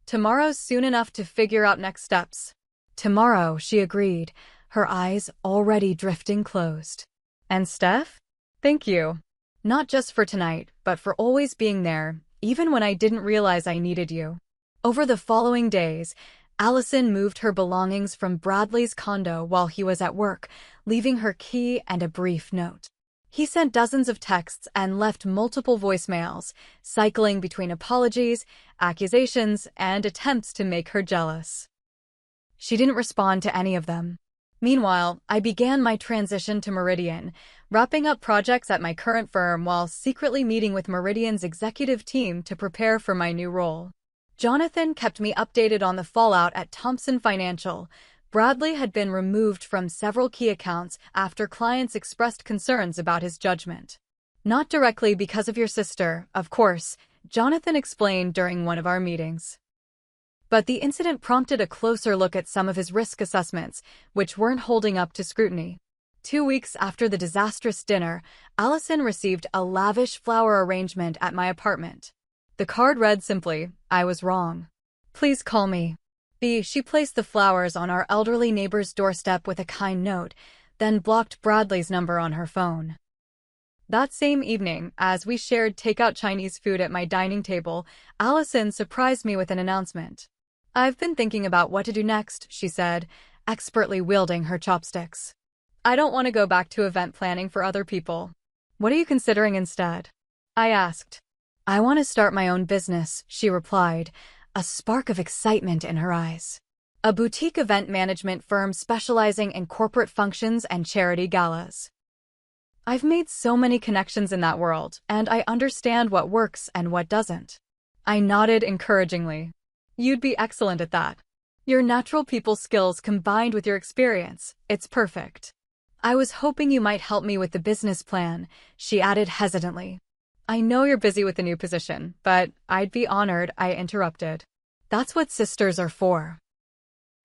Tomorrow's soon enough to figure out next steps. Tomorrow, she agreed, her eyes already drifting closed. And Steph? Thank you. Not just for tonight, but for always being there, even when I didn't realize I needed you. Over the following days, Allison moved her belongings from Bradley's condo while he was at work, leaving her key and a brief note. He sent dozens of texts and left multiple voicemails, cycling between apologies, accusations, and attempts to make her jealous. She didn't respond to any of them. Meanwhile, I began my transition to Meridian, wrapping up projects at my current firm while secretly meeting with Meridian's executive team to prepare for my new role. Jonathan kept me updated on the fallout at Thompson Financial. Bradley had been removed from several key accounts after clients expressed concerns about his judgment. Not directly because of your sister, of course, Jonathan explained during one of our meetings. But the incident prompted a closer look at some of his risk assessments, which weren't holding up to scrutiny. 2 weeks after the disastrous dinner, Allison received a lavish flower arrangement at my apartment. The card read simply, "I was wrong. Please call me." She placed the flowers on our elderly neighbor's doorstep with a kind note, then blocked Bradley's number on her phone. That same evening, as we shared takeout Chinese food at my dining table, Allison surprised me with an announcement. I've been thinking about what to do next, she said, expertly wielding her chopsticks. I don't want to go back to event planning for other people. What are you considering instead? I asked. I want to start my own business, she replied, a spark of excitement in her eyes. A boutique event management firm specializing in corporate functions and charity galas. I've made so many connections in that world, and I understand what works and what doesn't. I nodded encouragingly. You'd be excellent at that. Your natural people skills combined with your experience, it's perfect. I was hoping you might help me with the business plan, she added hesitantly. I know you're busy with the new position, but I'd be honored, I interrupted. That's what sisters are for.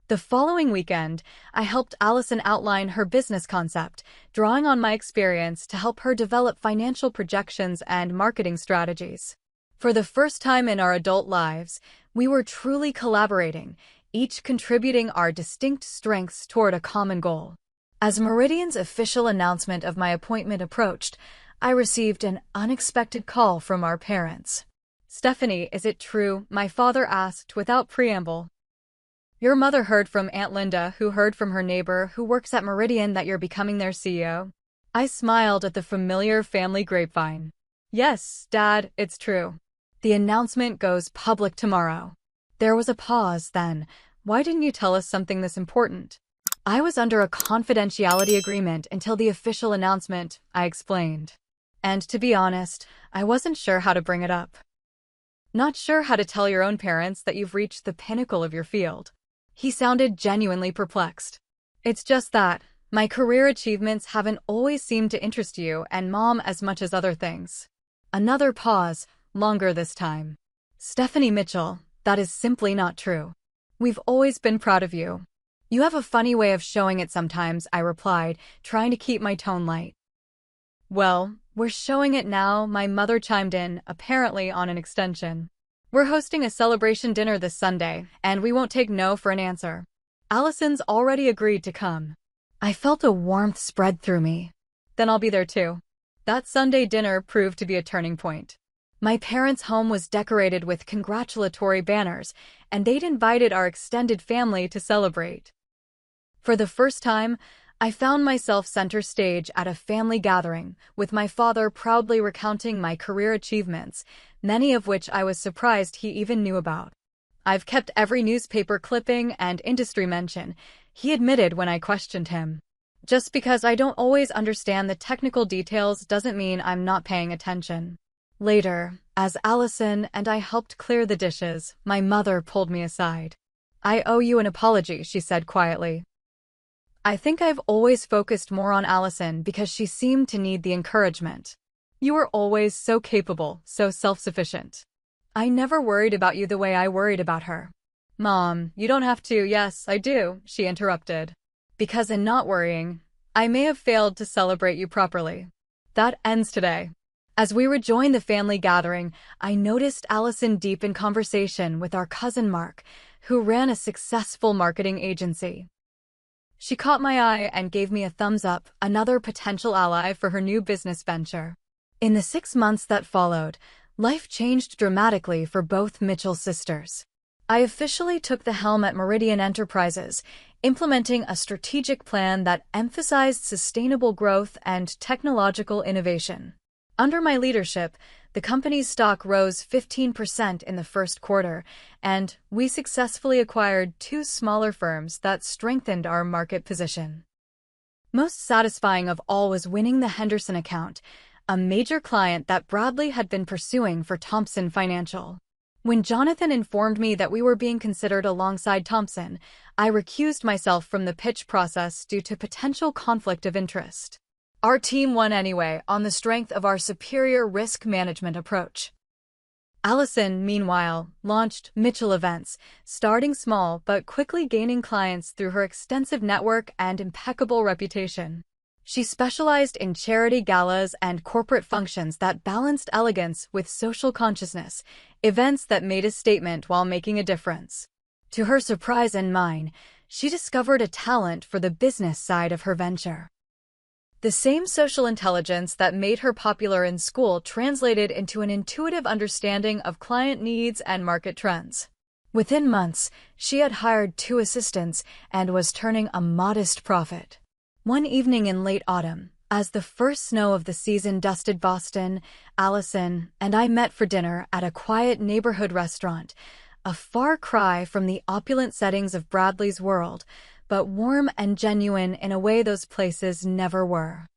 The following weekend, I helped Allison outline her business concept, drawing on my experience to help her develop financial projections and marketing strategies. For the first time in our adult lives, we were truly collaborating, each contributing our distinct strengths toward a common goal. As Meridian's official announcement of my appointment approached, I received an unexpected call from our parents. Stephanie, is it true? My father asked without preamble. Your mother heard from Aunt Linda, who heard from her neighbor who works at Meridian, that you're becoming their CEO. I smiled at the familiar family grapevine. Yes, Dad, it's true. The announcement goes public tomorrow. There was a pause then. Why didn't you tell us something this important? I was under a confidentiality agreement until the official announcement, I explained. And to be honest, I wasn't sure how to bring it up. Not sure how to tell your own parents that you've reached the pinnacle of your field. He sounded genuinely perplexed. It's just that my career achievements haven't always seemed to interest you and Mom as much as other things. Another pause, longer this time. Stephanie Mitchell, that is simply not true. We've always been proud of you. You have a funny way of showing it sometimes, I replied, trying to keep my tone light. Well, we're showing it now, my mother chimed in, apparently on an extension. We're hosting a celebration dinner this Sunday, and we won't take no for an answer. Allison's already agreed to come. I felt a warmth spread through me. Then I'll be there too. That Sunday dinner proved to be a turning point. My parents' home was decorated with congratulatory banners, and they'd invited our extended family to celebrate. For the first time, I found myself center stage at a family gathering, with my father proudly recounting my career achievements, many of which I was surprised he even knew about. I've kept every newspaper clipping and industry mention, he admitted when I questioned him. Just because I don't always understand the technical details doesn't mean I'm not paying attention. Later, as Allison and I helped clear the dishes, my mother pulled me aside. I owe you an apology, she said quietly. I think I've always focused more on Allison because she seemed to need the encouragement. You were always so capable, so self-sufficient. I never worried about you the way I worried about her. Mom, you don't have to. Yes, I do, she interrupted. Because in not worrying, I may have failed to celebrate you properly. That ends today. As we rejoined the family gathering, I noticed Allison deep in conversation with our cousin Mark, who ran a successful marketing agency. She caught my eye and gave me a thumbs up, another potential ally for her new business venture. In the 6 months that followed, life changed dramatically for both Mitchell sisters. I officially took the helm at Meridian Enterprises, implementing a strategic plan that emphasized sustainable growth and technological innovation. Under my leadership, the company's stock rose 15% in the first quarter, and we successfully acquired 2 smaller firms that strengthened our market position. Most satisfying of all was winning the Henderson account, a major client that Bradley had been pursuing for Thompson Financial. When Jonathan informed me that we were being considered alongside Thompson, I recused myself from the pitch process due to potential conflict of interest. Our team won anyway, on the strength of our superior risk management approach. Allison, meanwhile, launched Mitchell Events, starting small but quickly gaining clients through her extensive network and impeccable reputation. She specialized in charity galas and corporate functions that balanced elegance with social consciousness, events that made a statement while making a difference. To her surprise and mine, she discovered a talent for the business side of her venture. The same social intelligence that made her popular in school translated into an intuitive understanding of client needs and market trends. Within months, she had hired 2 assistants and was turning a modest profit. One evening in late autumn, as the first snow of the season dusted Boston, Allison and I met for dinner at a quiet neighborhood restaurant, a far cry from the opulent settings of Bradley's world, but warm and genuine in a way those places never were.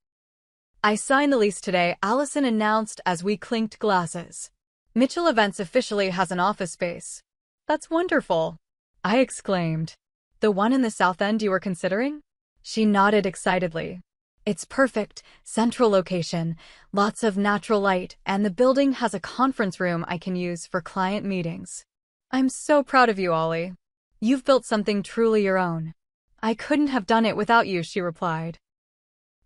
I signed the lease today, Allison announced as we clinked glasses. Mitchell Events officially has an office space. That's wonderful, I exclaimed. The one in the South End you were considering? She nodded excitedly. It's perfect, central location, lots of natural light, and the building has a conference room I can use for client meetings. I'm so proud of you, Ollie. You've built something truly your own. I couldn't have done it without you, she replied.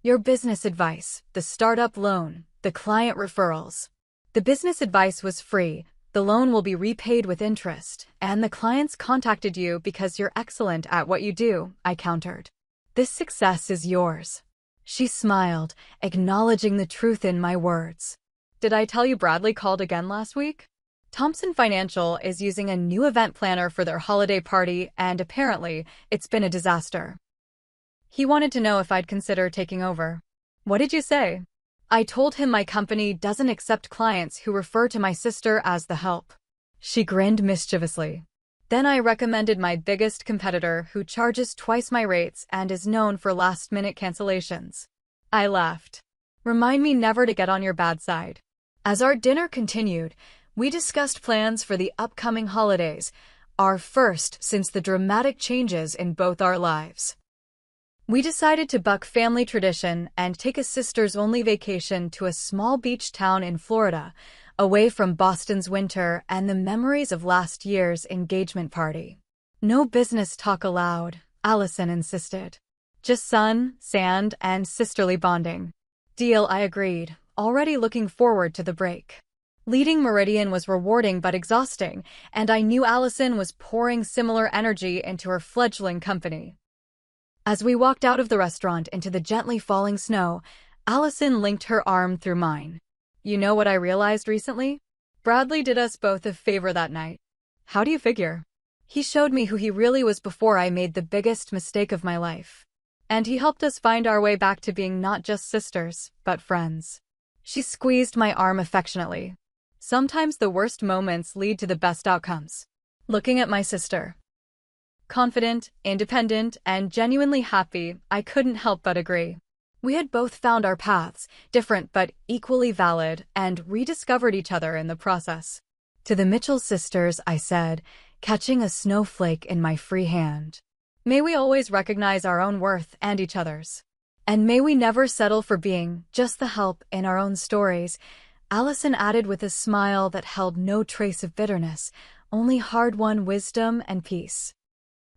Your business advice, the startup loan, the client referrals. The business advice was free, the loan will be repaid with interest, and the clients contacted you because you're excellent at what you do, I countered. This success is yours. She smiled, acknowledging the truth in my words. Did I tell you Bradley called again last week? Thompson Financial is using a new event planner for their holiday party, and apparently, it's been a disaster. He wanted to know if I'd consider taking over. What did you say? I told him my company doesn't accept clients who refer to my sister as the help. She grinned mischievously. Then I recommended my biggest competitor, who charges twice my rates and is known for last-minute cancellations. I laughed. Remind me never to get on your bad side. As our dinner continued, we discussed plans for the upcoming holidays, our first since the dramatic changes in both our lives. We decided to buck family tradition and take a sisters-only vacation to a small beach town in Florida, away from Boston's winter and the memories of last year's engagement party. No business talk allowed, Allison insisted. Just sun, sand, and sisterly bonding. Deal, I agreed, already looking forward to the break. Leading Meridian was rewarding but exhausting, and I knew Allison was pouring similar energy into her fledgling company. As we walked out of the restaurant into the gently falling snow, Allison linked her arm through mine. You know what I realized recently? Bradley did us both a favor that night. How do you figure? He showed me who he really was before I made the biggest mistake of my life. And he helped us find our way back to being not just sisters, but friends. She squeezed my arm affectionately. Sometimes the worst moments lead to the best outcomes. Looking at my sister. Confident, independent, and genuinely happy, I couldn't help but agree. We had both found our paths, different but equally valid, and rediscovered each other in the process. To the Mitchell sisters, I said, catching a snowflake in my free hand. May we always recognize our own worth and each other's. And may we never settle for being just the help in our own stories, Allison added with a smile that held no trace of bitterness, only hard-won wisdom and peace.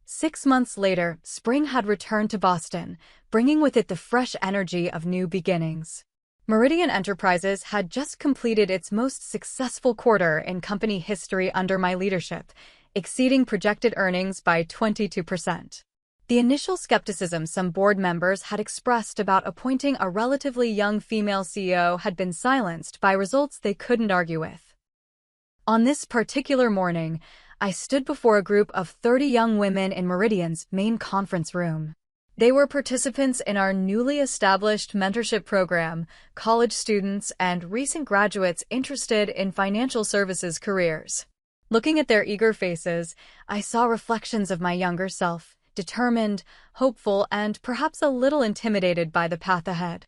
6 months later, spring had returned to Boston, bringing with it the fresh energy of new beginnings. Meridian Enterprises had just completed its most successful quarter in company history under my leadership, exceeding projected earnings by 22%. The initial skepticism some board members had expressed about appointing a relatively young female CEO had been silenced by results they couldn't argue with. On this particular morning, I stood before a group of 30 young women in Meridian's main conference room. They were participants in our newly established mentorship program, college students, and recent graduates interested in financial services careers. Looking at their eager faces, I saw reflections of my younger self, determined, hopeful, and perhaps a little intimidated by the path ahead.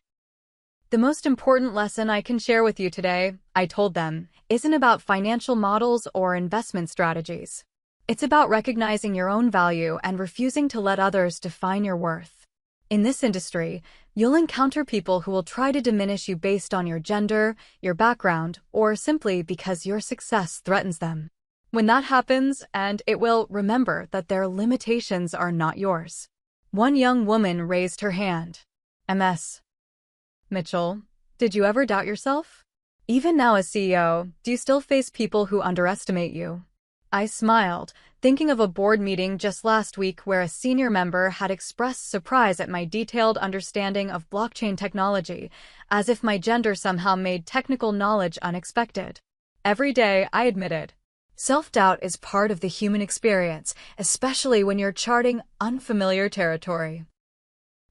The most important lesson I can share with you today, I told them, isn't about financial models or investment strategies. It's about recognizing your own value and refusing to let others define your worth. In this industry, you'll encounter people who will try to diminish you based on your gender, your background, or simply because your success threatens them. When that happens, and it will, remember that their limitations are not yours. One young woman raised her hand. MS. Mitchell, did you ever doubt yourself? Even now as CEO, do you still face people who underestimate you? I smiled, thinking of a board meeting just last week where a senior member had expressed surprise at my detailed understanding of blockchain technology, as if my gender somehow made technical knowledge unexpected. Every day, I admitted. Self-doubt is part of the human experience, especially when you're charting unfamiliar territory.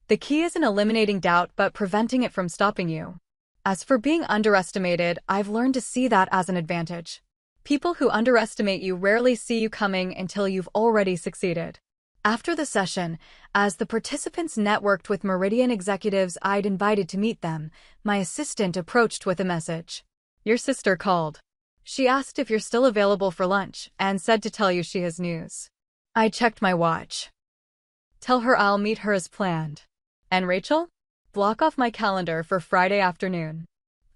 The key isn't eliminating doubt but preventing it from stopping you. As for being underestimated, I've learned to see that as an advantage. People who underestimate you rarely see you coming until you've already succeeded. After the session, as the participants networked with Meridian executives I'd invited to meet them, my assistant approached with a message. Your sister called. She asked if you're still available for lunch and said to tell you she has news. I checked my watch. Tell her I'll meet her as planned. And Rachel? Block off my calendar for Friday afternoon.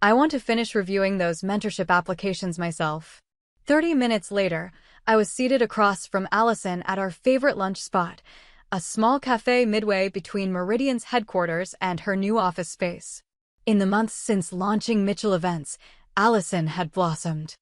I want to finish reviewing those mentorship applications myself. 30 minutes later, I was seated across from Allison at our favorite lunch spot, a small cafe midway between Meridian's headquarters and her new office space. In the months since launching Mitchell Events, Allison had blossomed.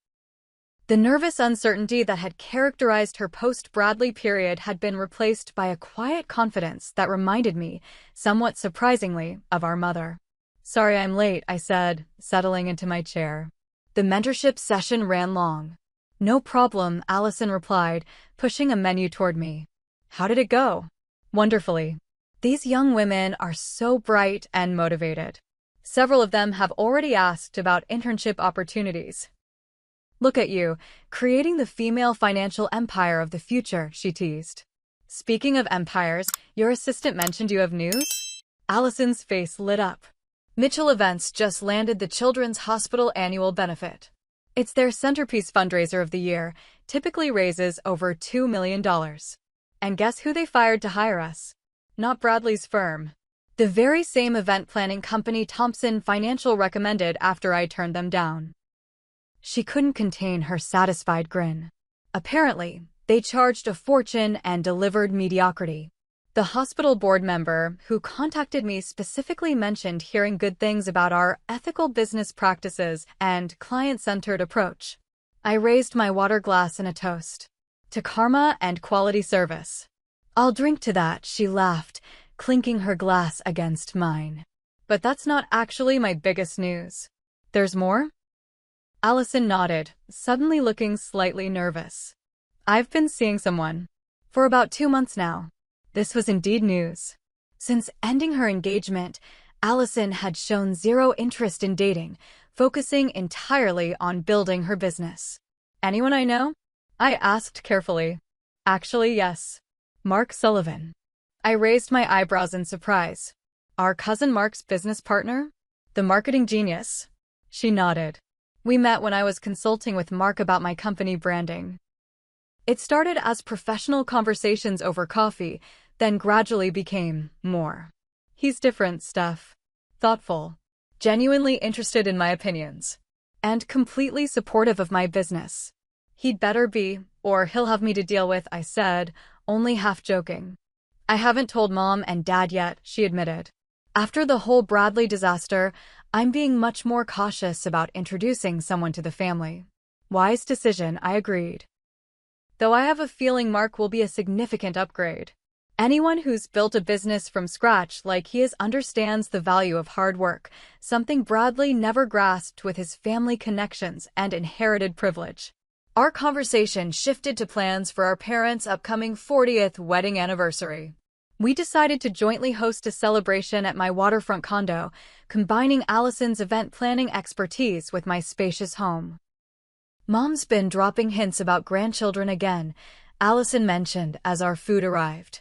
The nervous uncertainty that had characterized her post-Bradley period had been replaced by a quiet confidence that reminded me, somewhat surprisingly, of our mother. Sorry I'm late, I said, settling into my chair. The mentorship session ran long. No problem, Allison replied, pushing a menu toward me. How did it go? Wonderfully. These young women are so bright and motivated. Several of them have already asked about internship opportunities. Look at you, creating the female financial empire of the future, she teased. Speaking of empires, your assistant mentioned you have news? Allison's face lit up. Mitchell Events just landed the Children's Hospital annual benefit. It's their centerpiece fundraiser of the year, typically raises over $2 million. And guess who they fired to hire us? Not Bradley's firm. The very same event planning company Thompson Financial recommended after I turned them down. She couldn't contain her satisfied grin. Apparently, they charged a fortune and delivered mediocrity. The hospital board member who contacted me specifically mentioned hearing good things about our ethical business practices and client-centered approach. I raised my water glass in a toast. To karma and quality service. I'll drink to that, she laughed, clinking her glass against mine. But that's not actually my biggest news. There's more? Allison nodded, suddenly looking slightly nervous. I've been seeing someone. For about 2 months now. This was indeed news. Since ending her engagement, Allison had shown zero interest in dating, focusing entirely on building her business. Anyone I know? I asked carefully. Actually, yes. Mark Sullivan. I raised my eyebrows in surprise. Our cousin Mark's business partner? The marketing genius? She nodded. We met when I was consulting with Mark about my company branding. It started as professional conversations over coffee, then gradually became more. He's different, Steph. Thoughtful. Genuinely interested in my opinions. And completely supportive of my business. He'd better be, or he'll have me to deal with, I said, only half joking. I haven't told Mom and Dad yet, she admitted. After the whole Bradley disaster, I'm being much more cautious about introducing someone to the family. Wise decision, I agreed. Though I have a feeling Mark will be a significant upgrade. Anyone who's built a business from scratch like he is understands the value of hard work, something Bradley never grasped with his family connections and inherited privilege. Our conversation shifted to plans for our parents' upcoming 40th wedding anniversary. We decided to jointly host a celebration at my waterfront condo, combining Allison's event planning expertise with my spacious home. Mom's been dropping hints about grandchildren again, Allison mentioned as our food arrived.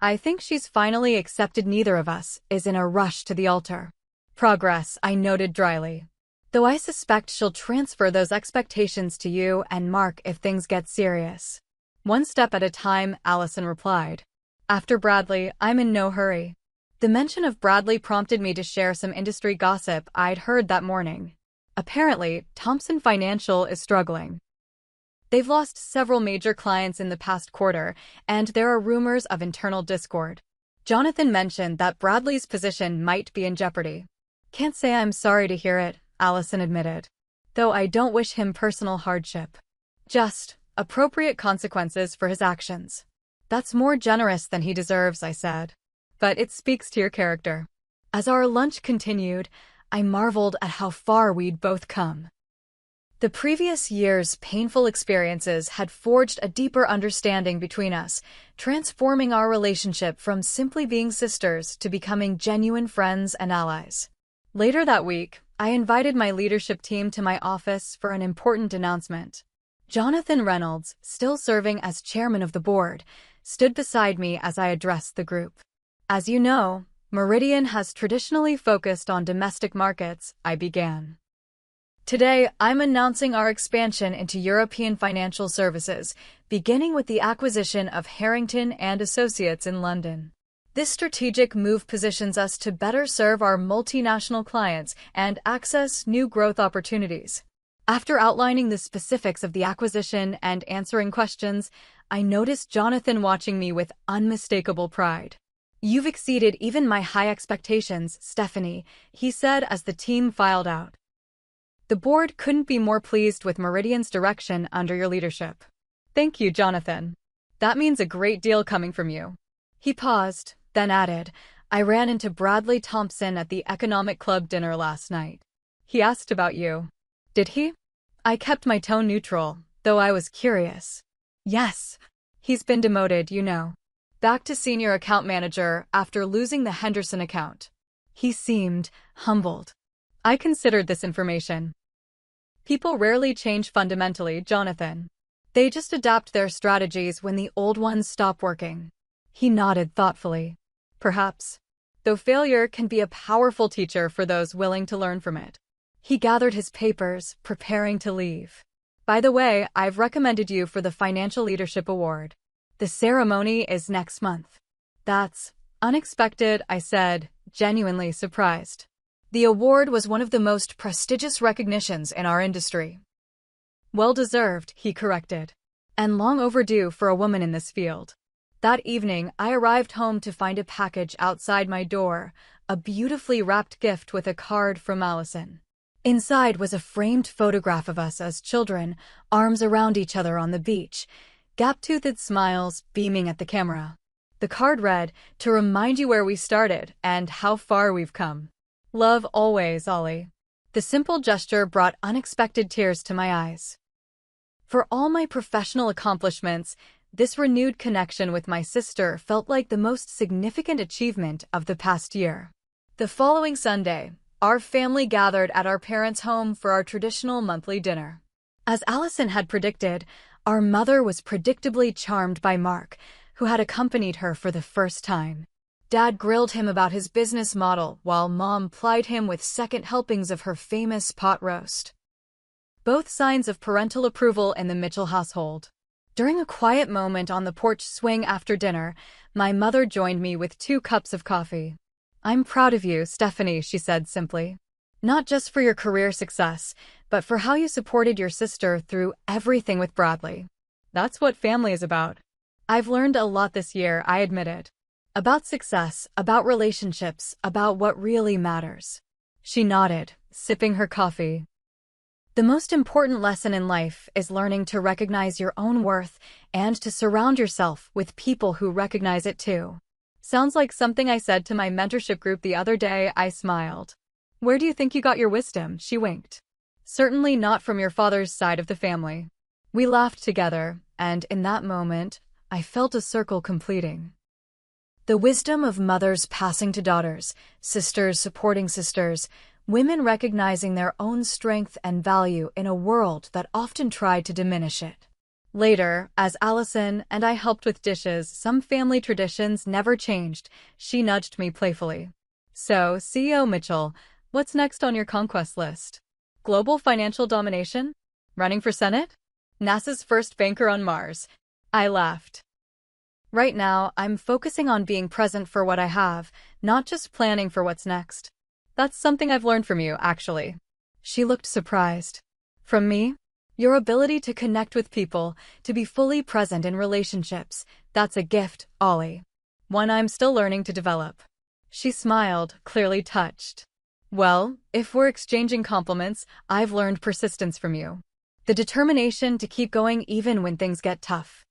I think she's finally accepted neither of us is in a rush to the altar. Progress, I noted dryly. Though I suspect she'll transfer those expectations to you and Mark if things get serious. One step at a time, Allison replied. After Bradley, I'm in no hurry. The mention of Bradley prompted me to share some industry gossip I'd heard that morning. Apparently, Thompson Financial is struggling. They've lost several major clients in the past quarter, and there are rumors of internal discord. Jonathan mentioned that Bradley's position might be in jeopardy. Can't say I'm sorry to hear it, Allison admitted. Though I don't wish him personal hardship. Just appropriate consequences for his actions. That's more generous than he deserves, I said. But it speaks to your character. As our lunch continued, I marveled at how far we'd both come. The previous year's painful experiences had forged a deeper understanding between us, transforming our relationship from simply being sisters to becoming genuine friends and allies. Later that week, I invited my leadership team to my office for an important announcement. Jonathan Reynolds, still serving as chairman of the board, stood beside me as I addressed the group. As you know, Meridian has traditionally focused on domestic markets, I began. Today, I'm announcing our expansion into European financial services, beginning with the acquisition of Harrington and Associates in London. This strategic move positions us to better serve our multinational clients and access new growth opportunities. After outlining the specifics of the acquisition and answering questions, I noticed Jonathan watching me with unmistakable pride. You've exceeded even my high expectations, Stephanie, he said as the team filed out. The board couldn't be more pleased with Meridian's direction under your leadership. Thank you, Jonathan. That means a great deal coming from you. He paused, then added, I ran into Bradley Thompson at the Economic Club dinner last night. He asked about you. Did he? I kept my tone neutral, though I was curious. Yes. He's been demoted, you know. Back to senior account manager after losing the Henderson account. He seemed humbled. I considered this information. People rarely change fundamentally, Jonathan. They just adapt their strategies when the old ones stop working. He nodded thoughtfully. Perhaps. Though failure can be a powerful teacher for those willing to learn from it. He gathered his papers, preparing to leave. By the way, I've recommended you for the Financial Leadership Award. The ceremony is next month. That's unexpected, I said, genuinely surprised. The award was one of the most prestigious recognitions in our industry. Well-deserved, he corrected. And long overdue for a woman in this field. That evening, I arrived home to find a package outside my door, a beautifully wrapped gift with a card from Allison. Inside was a framed photograph of us as children, arms around each other on the beach, gap-toothed smiles beaming at the camera. The card read, "To remind you where we started and how far we've come. Love always, Ollie." The simple gesture brought unexpected tears to my eyes. For all my professional accomplishments, this renewed connection with my sister felt like the most significant achievement of the past year. The following Sunday, our family gathered at our parents' home for our traditional monthly dinner. As Allison had predicted, our mother was predictably charmed by Mark, who had accompanied her for the first time. Dad grilled him about his business model, while Mom plied him with second helpings of her famous pot roast. Both signs of parental approval in the Mitchell household. During a quiet moment on the porch swing after dinner, my mother joined me with 2 cups of coffee. "I'm proud of you, Stephanie," she said simply. "Not just for your career success, but for how you supported your sister through everything with Bradley. That's what family is about." I've learned a lot this year, I admitted. About success, about relationships, about what really matters. She nodded, sipping her coffee. The most important lesson in life is learning to recognize your own worth and to surround yourself with people who recognize it too. Sounds like something I said to my mentorship group the other day. I smiled. "Where do you think you got your wisdom?" She winked. "Certainly not from your father's side of the family." We laughed together, and in that moment, I felt a circle completing. The wisdom of mothers passing to daughters, sisters supporting sisters, women recognizing their own strength and value in a world that often tried to diminish it. Later, as Allison and I helped with dishes, some family traditions never changed. She nudged me playfully. "So, CEO Mitchell, what's next on your conquest list? Global financial domination? Running for Senate? NASA's first banker on Mars?" I laughed. "Right now, I'm focusing on being present for what I have, not just planning for what's next." "That's something I've learned from you, actually." She looked surprised. "From me?" "Your ability to connect with people, to be fully present in relationships, that's a gift, Ollie. One I'm still learning to develop." She smiled, clearly touched. "Well, if we're exchanging compliments, I've learned persistence from you. The determination to keep going even when things get tough."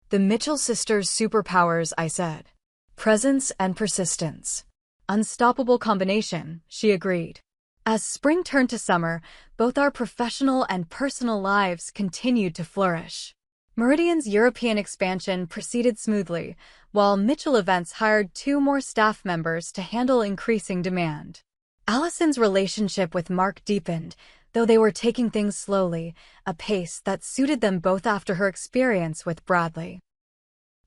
"The Mitchell sisters' superpowers," I said. "Presence and persistence. Unstoppable combination," she agreed. As spring turned to summer, both our professional and personal lives continued to flourish. Meridian's European expansion proceeded smoothly, while Mitchell Events hired 2 more staff members to handle increasing demand. Allison's relationship with Mark deepened, though they were taking things slowly, a pace that suited them both after her experience with Bradley.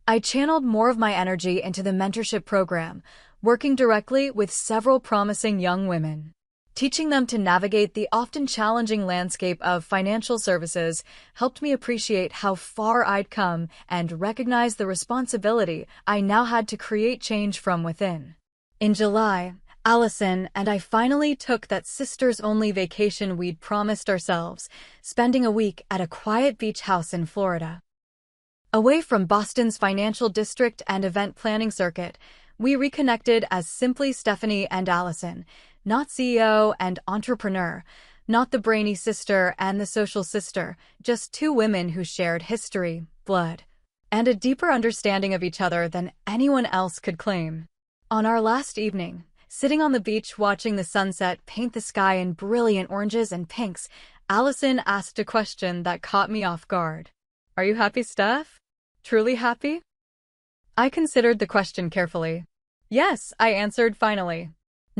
I channeled more of my energy into the mentorship program, working directly with several promising young women. Teaching them to navigate the often challenging landscape of financial services helped me appreciate how far I'd come and recognize the responsibility I now had to create change from within. In July, Allison and I finally took that sisters-only vacation we'd promised ourselves, spending a week at a quiet beach house in Florida. Away from Boston's financial district and event planning circuit, we reconnected as simply Stephanie and Allison, not CEO and entrepreneur, not the brainy sister and the social sister, just 2 women who shared history, blood, and a deeper understanding of each other than anyone else could claim. On our last evening, sitting on the beach watching the sunset paint the sky in brilliant oranges and pinks, Allison asked a question that caught me off guard. "Are you happy, Steph? Truly happy?" I considered the question carefully. "Yes," I answered finally.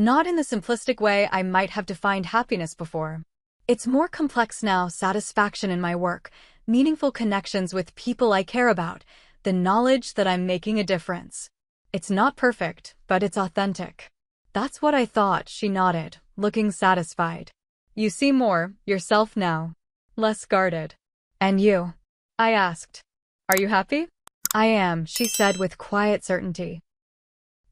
Not in the simplistic way I might have defined happiness before. It's more complex now: satisfaction in my work, meaningful connections with people I care about, the knowledge that I'm making a difference. It's not perfect, but it's authentic. That's what I thought, she nodded, looking satisfied. You seem more yourself now. Less guarded. And you? I asked. Are you happy? I am, she said with quiet certainty.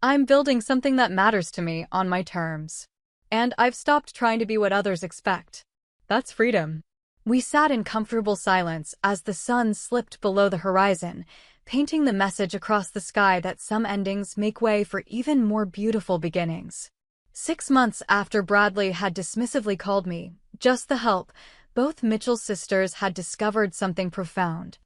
I'm building something that matters to me on my terms. And I've stopped trying to be what others expect. That's freedom. We sat in comfortable silence as the sun slipped below the horizon, painting the message across the sky that some endings make way for even more beautiful beginnings. 6 months after Bradley had dismissively called me just the help, both Mitchell's sisters had discovered something profound.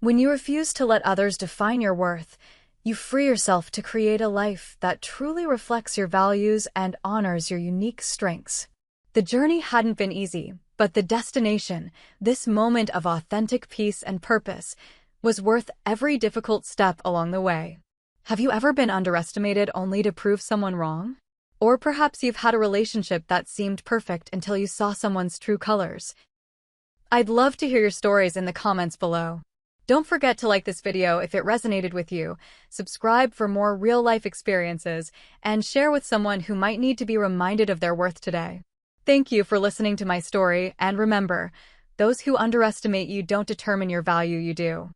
When you refuse to let others define your worth, you free yourself to create a life that truly reflects your values and honors your unique strengths. The journey hadn't been easy, but the destination, this moment of authentic peace and purpose, was worth every difficult step along the way. Have you ever been underestimated only to prove someone wrong? Or perhaps you've had a relationship that seemed perfect until you saw someone's true colors. I'd love to hear your stories in the comments below. Don't forget to like this video if it resonated with you, subscribe for more real-life experiences, and share with someone who might need to be reminded of their worth today. Thank you for listening to my story, and remember, those who underestimate you don't determine your value, you do.